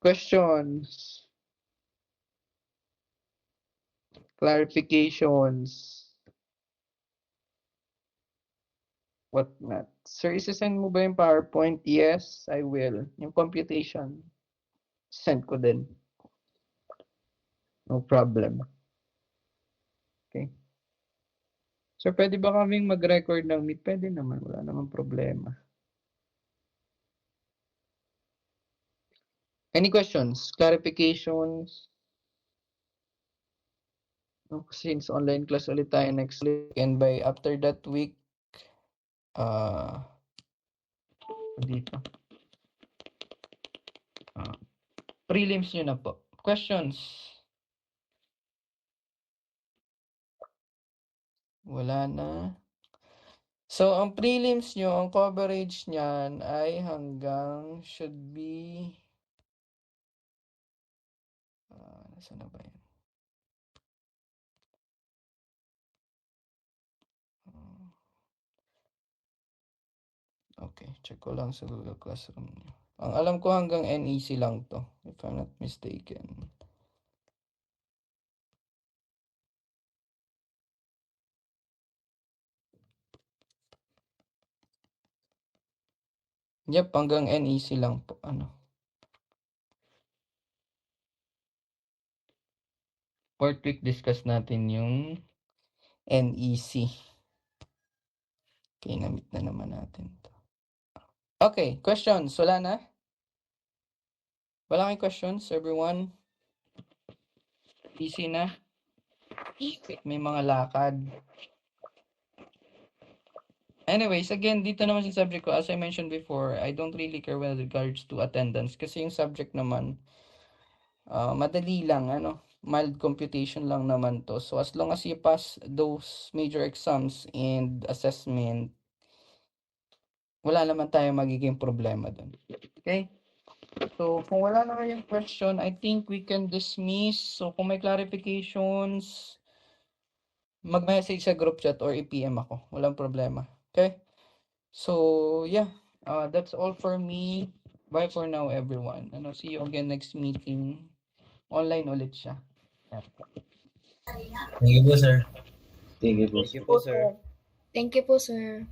Questions? Clarifications? What not? Sir, isasend mo ba yung PowerPoint? Yes, I will. Yung computation, send ko din. No problem. Okay. Sir, pwede ba kaming mag-record ng meet? Pwede naman, wala namang problema. Any questions? Clarifications? No, since online class ulit tayo next week and by after that week, dito. Prelims nyo na po. Questions? Wala na. So, ang prelims nyo, ang coverage niyan ay hanggang should be nasaan na ba yan? Okay, check ko lang sa Google Classroom nyo. Ang alam ko hanggang NEC lang to, if I'm not mistaken. Yep, hanggang NEC lang po. Fourth week discuss natin yung NEC. Okay, na-meet na naman natin to. Okay, questions? Wala na? Wala kayong questions, everyone? Easy na? May mga lakad. Anyways, again, dito naman sa subject ko, as I mentioned before, I don't really care with regards to attendance kasi yung subject naman, madali lang, mild computation lang naman to. So as long as you pass those major exams and assessment, wala naman tayong magiging problema dun. Okay? So kung wala na kayong question, I think we can dismiss. So kung may clarifications, mag-message sa group chat or i-PM ako. Walang problema. Okay? So yeah, that's all for me. Bye for now, everyone. See you again next meeting. Online ulit siya. Yeah. Thank you po, sir. Thank you po. Thank you po, sir. Thank you po, sir.